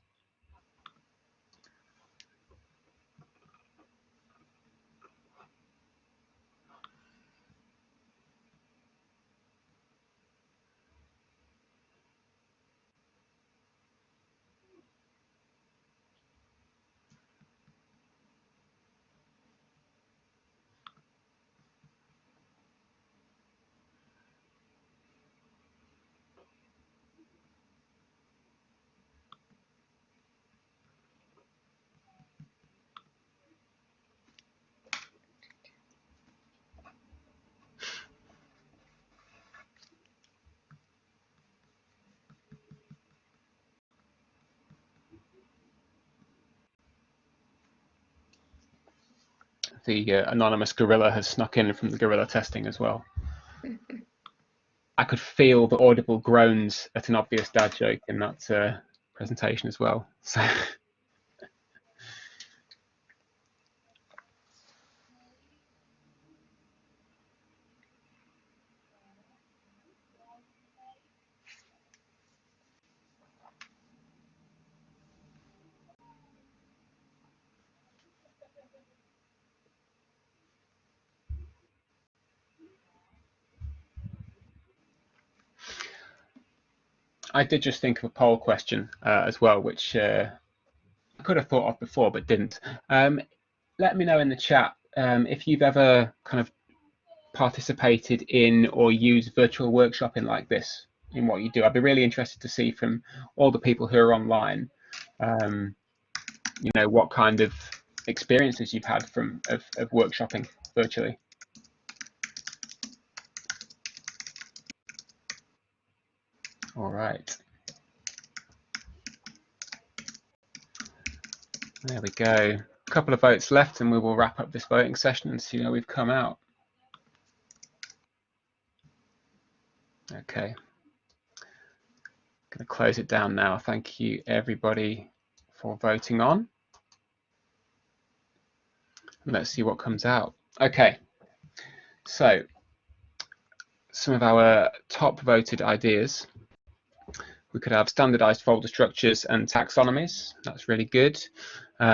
S1: The anonymous gorilla has snuck in from the gorilla testing as well. I could feel the audible groans at an obvious dad joke in that presentation as well. So I did just think of a poll question as well, which I could have thought of before but didn't. Let me know in the chat if you've ever kind of participated in or used virtual workshopping like this in what you do. I'd be really interested to see from all the people who are online, you know, what kind of experiences you've had from of workshopping virtually. All right. There we go. A couple of votes left and we will wrap up this voting session and see how we've come out. Okay. Going to close it down now. Thank you everybody for voting on. Let's see what comes out. Okay. So some of our top voted ideas. We could have standardized folder structures and taxonomies. That's really good. We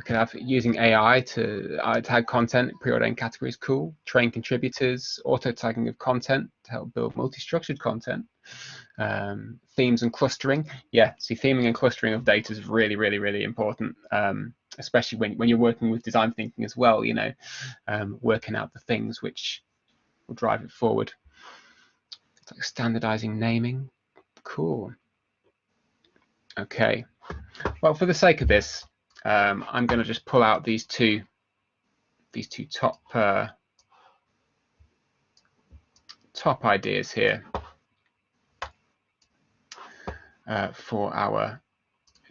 S1: could have using AI to tag content, preordained categories, cool. Train contributors, auto tagging of content to help build multi-structured content. Themes and clustering. Yeah, see, theming and clustering of data is really, really, really important, especially when you're working with design thinking as well, you know, working out the things which will drive it forward. It's like standardizing naming. Cool. Okay. Well, for the sake of this, I'm going to just pull out these two top ideas here for our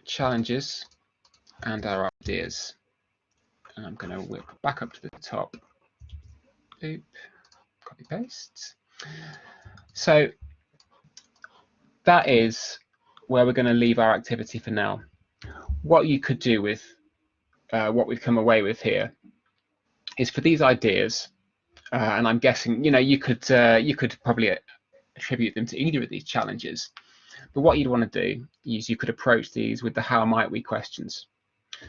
S1: challenges and our ideas. And I'm going to whip back up to the top. Oop, copy paste. So that is where we're going to leave our activity for now. What you could do with what we've come away with here is for these ideas, and I'm guessing you could probably attribute them to either of these challenges. But what you'd want to do is you could approach these with the how might we questions.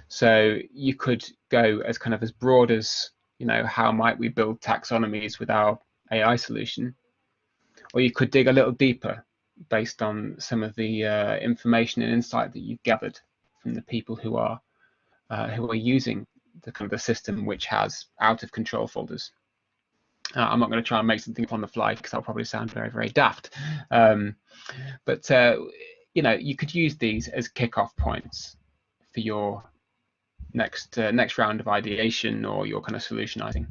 S1: So you could go as kind of as broad as, how might we build taxonomies with our AI solution, or you could dig a little deeper based on some of the information and insight that you've gathered from the people who are using the kind of the system which has out of control folders. I'm not going to try and make something up on the fly because that'll probably sound very, very daft. But you could use these as kickoff points for your next round of ideation or your kind of solutionizing.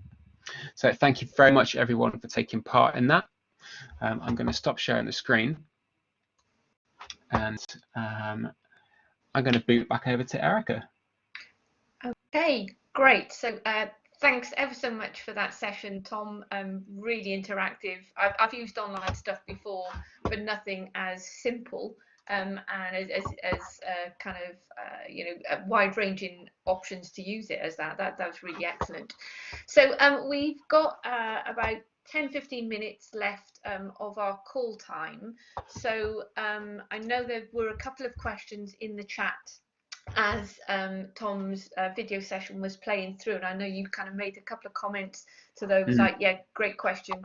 S1: So thank you very much, everyone, for taking part in that. I'm going to stop sharing the screen, and I'm going to boot back over to Erica.
S2: Okay, great. So thanks ever so much for that session, Tom. Really interactive. I've used online stuff before, but nothing as simple and as kind of wide-ranging options to use it as that. That was really excellent. So we've got about 10-15 minutes left of our call time. So I know there were a couple of questions in the chat as Tom's video session was playing through, and I know you kind of made a couple of comments to those, like, yeah, great question.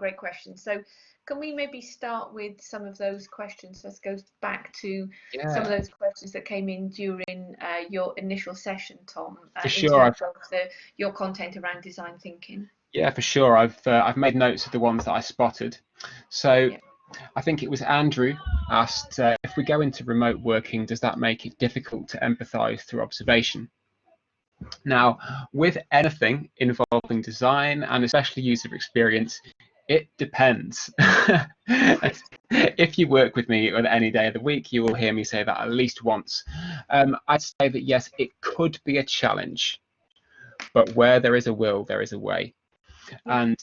S2: So can we maybe start with some of those questions? Let's go back to some of those questions that came in during your initial session, Tom,
S1: for sure,
S2: in terms of your content around design thinking.
S1: Yeah, for sure. I've made notes of the ones that I spotted. So yeah. I think it was Andrew asked, if we go into remote working, does that make it difficult to empathize through observation? Now, with anything involving design and especially user experience, it depends. If you work with me on any day of the week, you will hear me say that at least once. I'd say that yes, it could be a challenge, but where there is a will, there is a way. And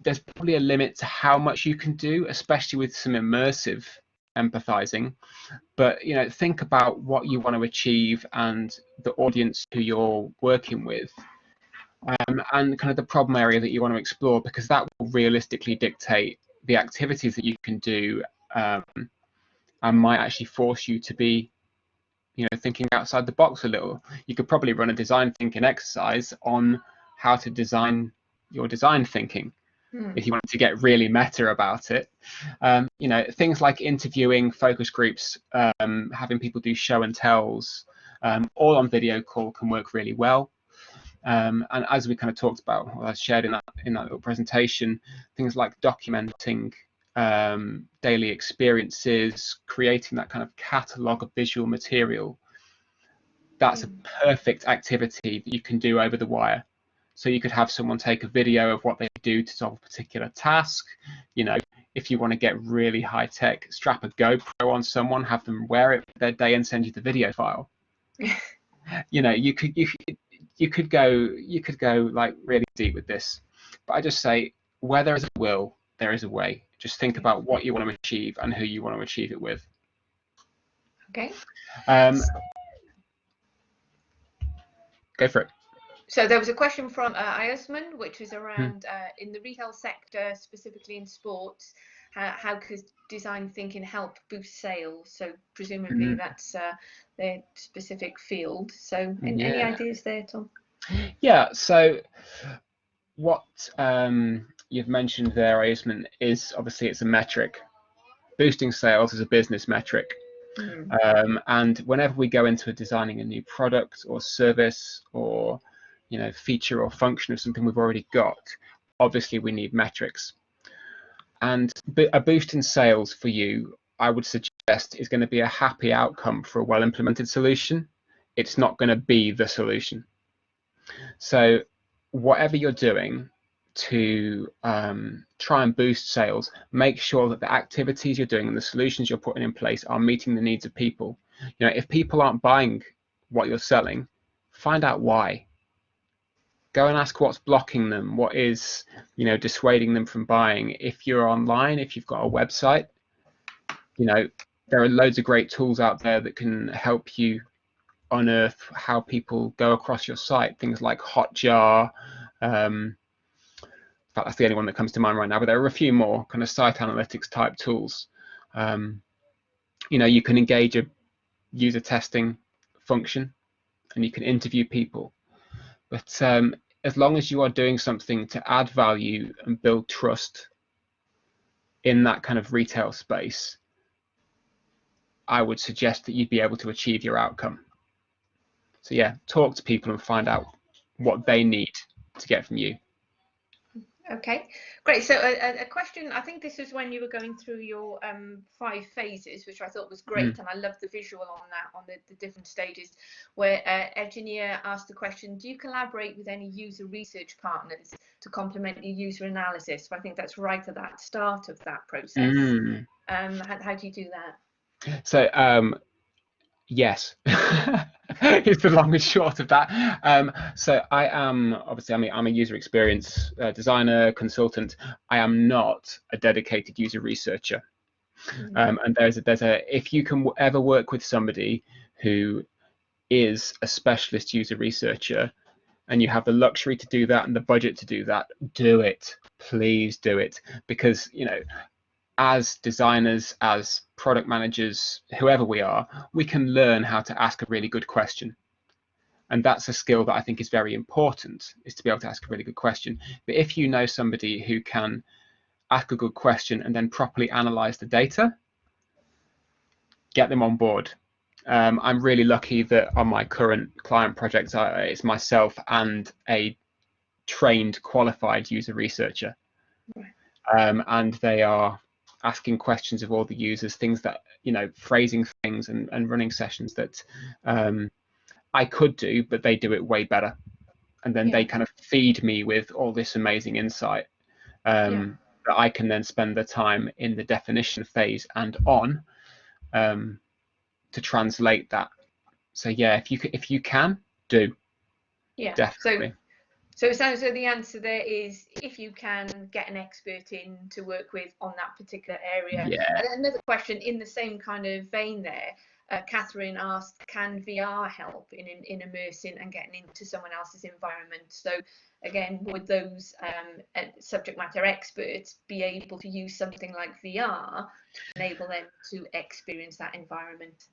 S1: there's probably a limit to how much you can do, especially with some immersive empathizing. But think about what you want to achieve and the audience who you're working with, and kind of the problem area that you want to explore, because that will realistically dictate the activities that you can do, and might actually force you to be thinking outside the box a little. You could probably run a design thinking exercise on how to design your design thinking. If you want to get really meta about it. Things like interviewing, focus groups, having people do show and tells, all on video call can work really well. And as we kind of talked about, or as shared in that little presentation, things like documenting daily experiences, creating that kind of catalogue of visual material, that's a perfect activity that you can do over the wire. So you could have someone take a video of what they do to solve a particular task. If you want to get really high tech, strap a GoPro on someone, have them wear it for their day, and send you the video file. You could go like really deep with this. But I just say, where there is a will, there is a way. Just think about what you want to achieve and who you want to achieve it with.
S2: Okay.
S1: Go for it.
S2: So there was a question from Iosman, which was around in the retail sector, specifically in sports, how could design thinking help boost sales? So presumably that's their specific field. So any ideas there, Tom?
S1: Yeah, so what you've mentioned there, Iosman, is obviously it's a metric. Boosting sales is a business metric. And whenever we go into designing a new product or service or feature or function of something we've already got, obviously we need metrics. And a boost in sales for you, I would suggest, is going to be a happy outcome for a well-implemented solution. It's not going to be the solution. So whatever you're doing to try and boost sales, make sure that the activities you're doing and the solutions you're putting in place are meeting the needs of people. If people aren't buying what you're selling, find out why. Go and ask what's blocking them, what is dissuading them from buying. If you're online, if you've got a website, there are loads of great tools out there that can help you unearth how people go across your site. Things like Hotjar, fact, that's the only one that comes to mind right now, but there are a few more kind of site analytics type tools. You know, you can engage a user testing function and you can interview people, but as long as you are doing something to add value and build trust in that kind of retail space, I would suggest that you'd be able to achieve your outcome. So yeah, talk to people and find out what they need to get from you.
S2: Okay, great. So a question, I think this was when you were going through your 5 phases, which I thought was great, and I love the visual on that, on the different stages, where engineer asked the question, do you collaborate with any user research partners to complement your user analysis? So I think that's right at that start of that process. How do you do that?
S1: So yes. It's the long and short of that. So I am obviously I'm a user experience designer, consultant. I am not a dedicated user researcher. And there's a if you can ever work with somebody who is a specialist user researcher and you have the luxury to do that and the budget to do that, do it. Please do it, because you know, as designers, as product managers, whoever we are, we can learn how to ask a really good question. And that's a skill that I think is very important, is to be able to ask a really good question. But if you know somebody who can ask a good question and then properly analyze the data, get them on board. I'm really lucky that on my current client projects, it's myself and a trained, qualified user researcher. And they are asking questions of all the users, things that, you know, phrasing things and running sessions that I could do, but they do it way better. And then they kind of feed me with all this amazing insight that I can then spend the time in the definition phase and on to translate that. So yeah, if you can, do.
S2: Yeah,
S1: Definitely.
S2: So it sounds like the answer there is, if you can, get an expert in to work with on that particular area.
S1: Yeah.
S2: And another question in the same kind of vein there, Catherine asked, can VR help in immersing and getting into someone else's environment? So again, would those subject matter experts be able to use something like VR to enable them to experience that environment?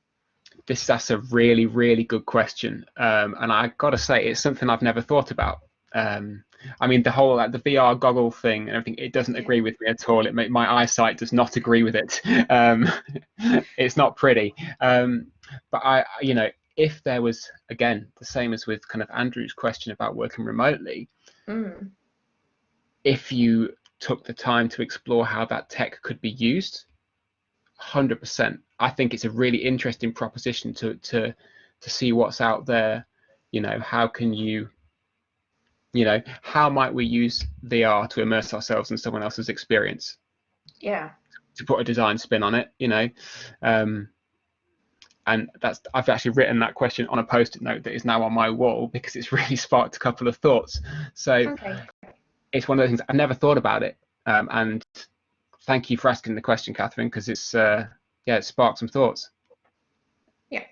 S1: That's a really, really good question. And I got to say, it's something I've never thought about. I mean, the whole the VR goggle thing and everything, it doesn't agree with me at all. My eyesight does not agree with it. It's not pretty. But you know, if there was, again, the same as with kind of Andrew's question about working remotely, if you took the time to explore how that tech could be used, 100%. I think it's a really interesting proposition to see what's out there. You know, how can you know, how might we use VR to immerse ourselves in someone else's experience?
S2: Yeah.
S1: To put a design spin on it, you know. And I've actually written that question on a post-it note that is now on my wall because it's really sparked a couple of thoughts. So it's one of the things I've never thought about it. And thank you for asking the question, Catherine, because it's yeah, it sparked some thoughts.
S2: Yeah.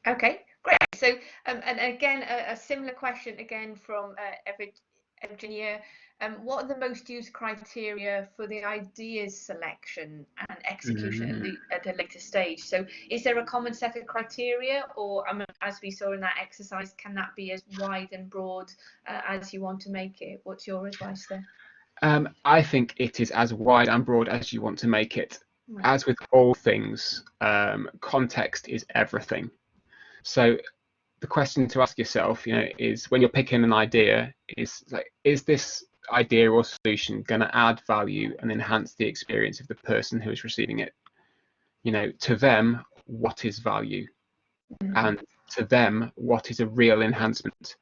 S2: Okay. Great. So, and again, a similar question again from engineer. What are the most used criteria for the ideas selection and execution at a later stage? So, is there a common set of criteria, or as we saw in that exercise, can that be as wide and broad as you want to make it? What's your advice there?
S1: I think it is as wide and broad as you want to make it. Right. As with all things, context is everything. So the question to ask yourself, you know, is when you're picking an idea, is like, is this idea or solution going to add value and enhance the experience of the person who is receiving it? You know, to them, what is value? And to them, what is a real enhancement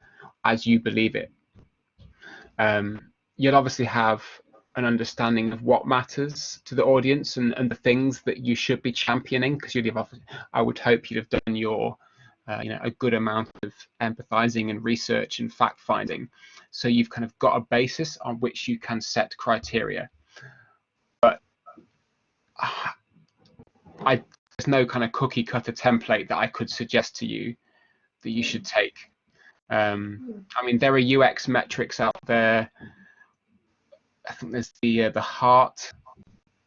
S1: as you believe it? You'll obviously have an understanding of what matters to the audience and the things that you should be championing, because I would hope you'd have done your you know, a good amount of empathizing and research and fact finding, so you've kind of got a basis on which you can set criteria. But there's no kind of cookie cutter template that I could suggest to you that you should take. I mean, there are UX metrics out there. I think there's the heart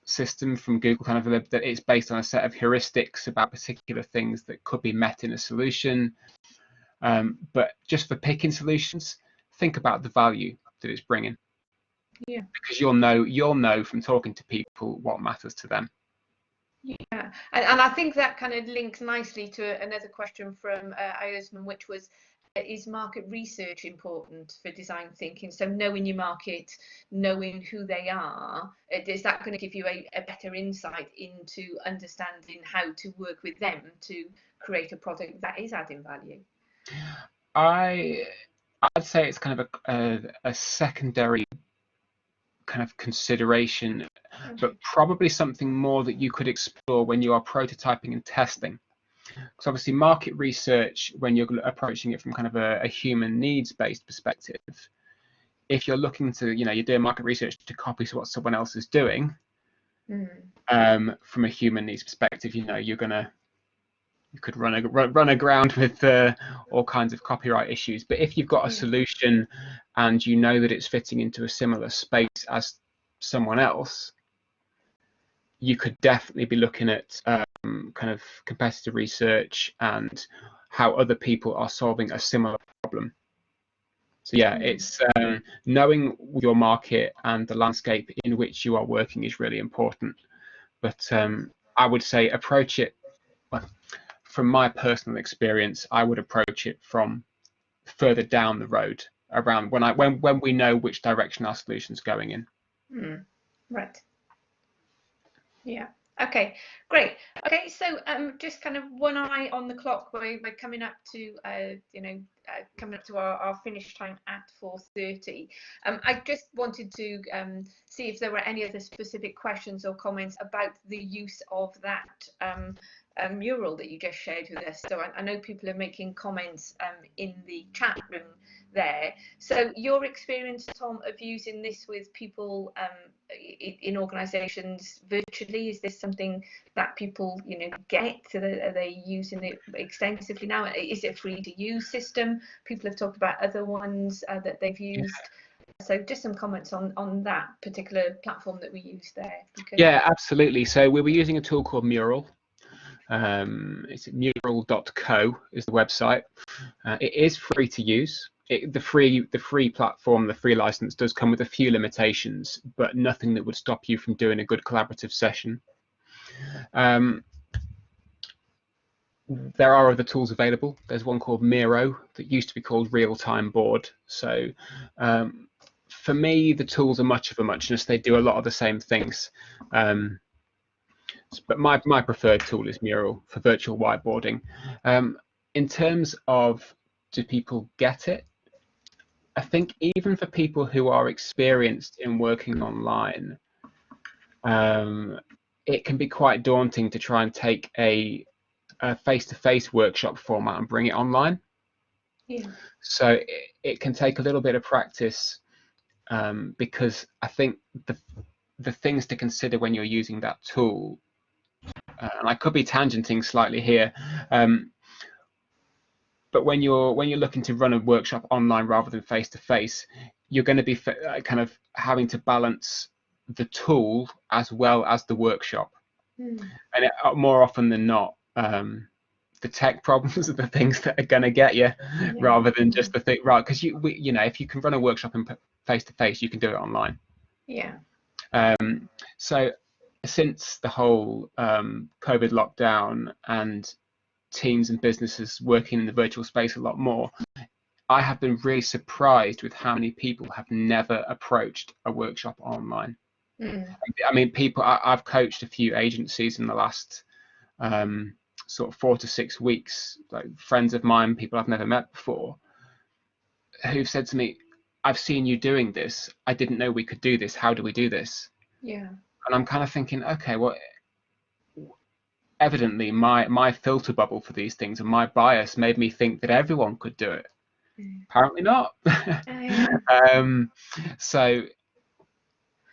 S1: system from Google, kind of that it's based on a set of heuristics about particular things that could be met in a solution. But just for picking solutions, think about the value that it's bringing.
S2: Yeah.
S1: Because you'll know from talking to people what matters to them.
S2: Yeah, and I think that kind of links nicely to another question from Iosman, which was, is market research important for design thinking? So knowing your market, knowing who they are, is that going to give you a better insight into understanding how to work with them to create a product that is adding value?
S1: I'd say it's kind of a secondary kind of consideration, but probably something more that you could explore when you are prototyping and testing. Because obviously market research, when you're approaching it from kind of a human needs based perspective, if you're looking to, you're doing market research to copy what someone else is doing, from a human needs perspective, you could run aground with all kinds of copyright issues. But if you've got a solution and you know that it's fitting into a similar space as someone else, you could definitely be looking at kind of competitor research and how other people are solving a similar problem. So yeah, it's knowing your market and the landscape in which you are working is really important. But I would say approach it, from my personal experience, I would approach it from further down the road, around when we know which direction our solution's going in.
S2: Right. Yeah. Okay, great. Okay, so just kind of one eye on the clock. We're coming up to our finish time at 4:30. I just wanted to see if there were any other specific questions or comments about the use of that mural that you just shared with us. So I know people are making comments in the chat room there. So your experience, Tom, of using this with people in organisations virtually, is this something that people get? Are they using it extensively now? Is it a free to use system? People have talked about other ones that they've used. So just some comments on that particular platform that we use there.
S1: Yeah, absolutely. So we were using a tool called Mural. It's mural.co is the website. It is free to use. The free platform, the free license, does come with a few limitations, but nothing that would stop you from doing a good collaborative session. There are other tools available. There's one called Miro that used to be called Real Time Board. So for me, the tools are much of a muchness. They do a lot of the same things. But my preferred tool is Mural for virtual whiteboarding. In terms of, do people get it? I think even for people who are experienced in working online, it can be quite daunting to try and take a face-to-face workshop format and bring it online.
S2: Yeah.
S1: So it can take a little bit of practice, because I think the things to consider when you're using that tool, and I could be tangenting slightly here, but when you're looking to run a workshop online rather than face to face, you're going to be kind of having to balance the tool as well as the workshop. And more often than not, the tech problems are the things that are going to get you, rather than just the thing, right? Because if you can run a workshop in face to face, you can do it online.
S2: Yeah.
S1: So since the whole COVID lockdown and teams and businesses working in the virtual space a lot more, I have been really surprised with how many people have never approached a workshop online. I mean, I've coached a few agencies in the last sort of 4 to 6 weeks, like friends of mine, people I've never met before, who've said to me, I've seen you doing this. I didn't know we could do this. How do we do this?
S2: Yeah.
S1: And I'm kind of thinking, okay, well, evidently my filter bubble for these things and my bias made me think that everyone could do it. Apparently not. So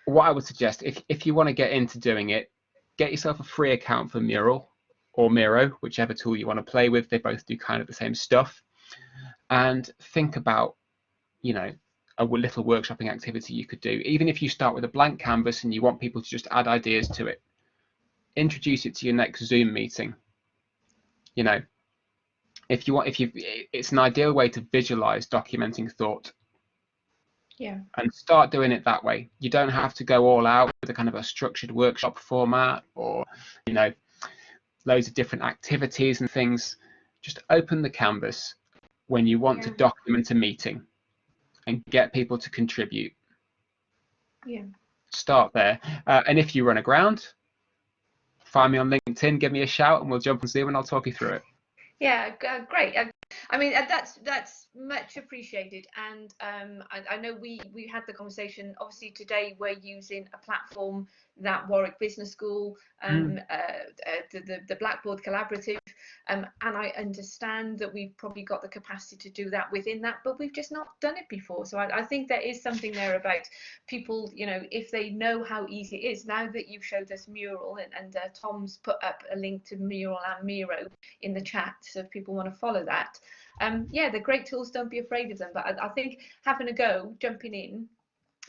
S1: what I would suggest, if you want to get into doing it, get yourself a free account for Mural or Miro, whichever tool you want to play with. They both do kind of the same stuff. And think about, a little workshopping activity you could do. Even if you start with a blank canvas and you want people to just add ideas to it, introduce it to your next Zoom meeting. You know, if you want, it's an ideal way to visualize documenting thought.
S2: Yeah.
S1: And start doing it that way. You don't have to go all out with a kind of a structured workshop format, or, you know, loads of different activities and things. Just open the canvas when you want to document a meeting and get people to contribute.
S2: Yeah.
S1: Start there. And if you run aground, find me on LinkedIn, give me a shout, and we'll jump on Zoom and I'll talk you through it.
S2: Yeah, great. I mean, that's much appreciated. And I know we had the conversation. Obviously, today we're using a platform that Warwick Business School, the Blackboard Collaborative, and I understand that we've probably got the capacity to do that within that, but we've just not done it before. So I think there is something there about people, you know, if they know how easy it is. Now that you've showed us Mural, and Tom's put up a link to Mural and Miro in the chat, so if people want to follow that, yeah, they're great tools. Don't be afraid of them. But I think having a go, jumping in,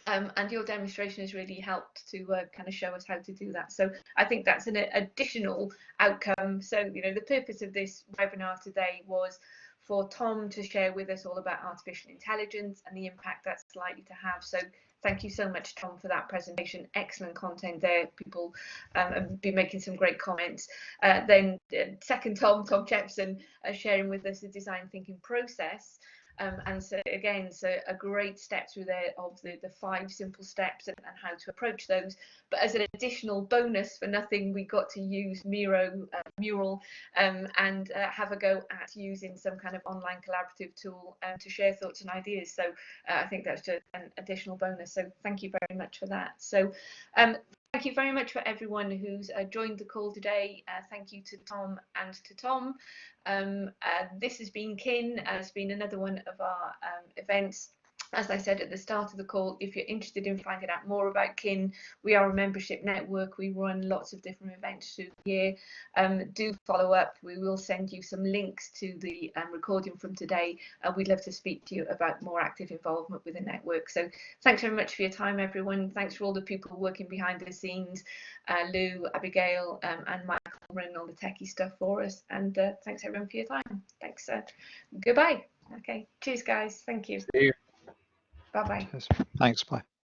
S2: and your demonstration has really helped to kind of show us how to do that. So I think that's an additional outcome. So, you know, the purpose of this webinar today was for Tom to share with us all about artificial intelligence and the impact that's likely to have. So thank you so much, Tom, for that presentation. Excellent content there. People have been making some great comments. Then second, Tom Jepson, sharing with us the design thinking process. And so again, so a great step through there of the 5 simple steps and how to approach those. But as an additional bonus for nothing, we got to use Mural and have a go at using some kind of online collaborative tool to share thoughts and ideas. So I think that's just an additional bonus. So thank you very much for that. So thank you very much for everyone who's joined the call today. Thank you to Tom and to Tom. This has been KIN. It's been another one of our events. As I said at the start of the call, if you're interested in finding out more about KIN, we are a membership network. We run lots of different events through the year. Do follow up. We will send you some links to the recording from today. We'd love to speak to you about more active involvement with the network. So thanks very much for your time, everyone. Thanks for all the people working behind the scenes, Lou, Abigail, and Michael running all the techie stuff for us. And thanks everyone for your time. Thanks. Goodbye. Okay. Cheers, guys. Thank you.
S1: See you.
S2: Bye-bye.
S3: Thanks. Bye.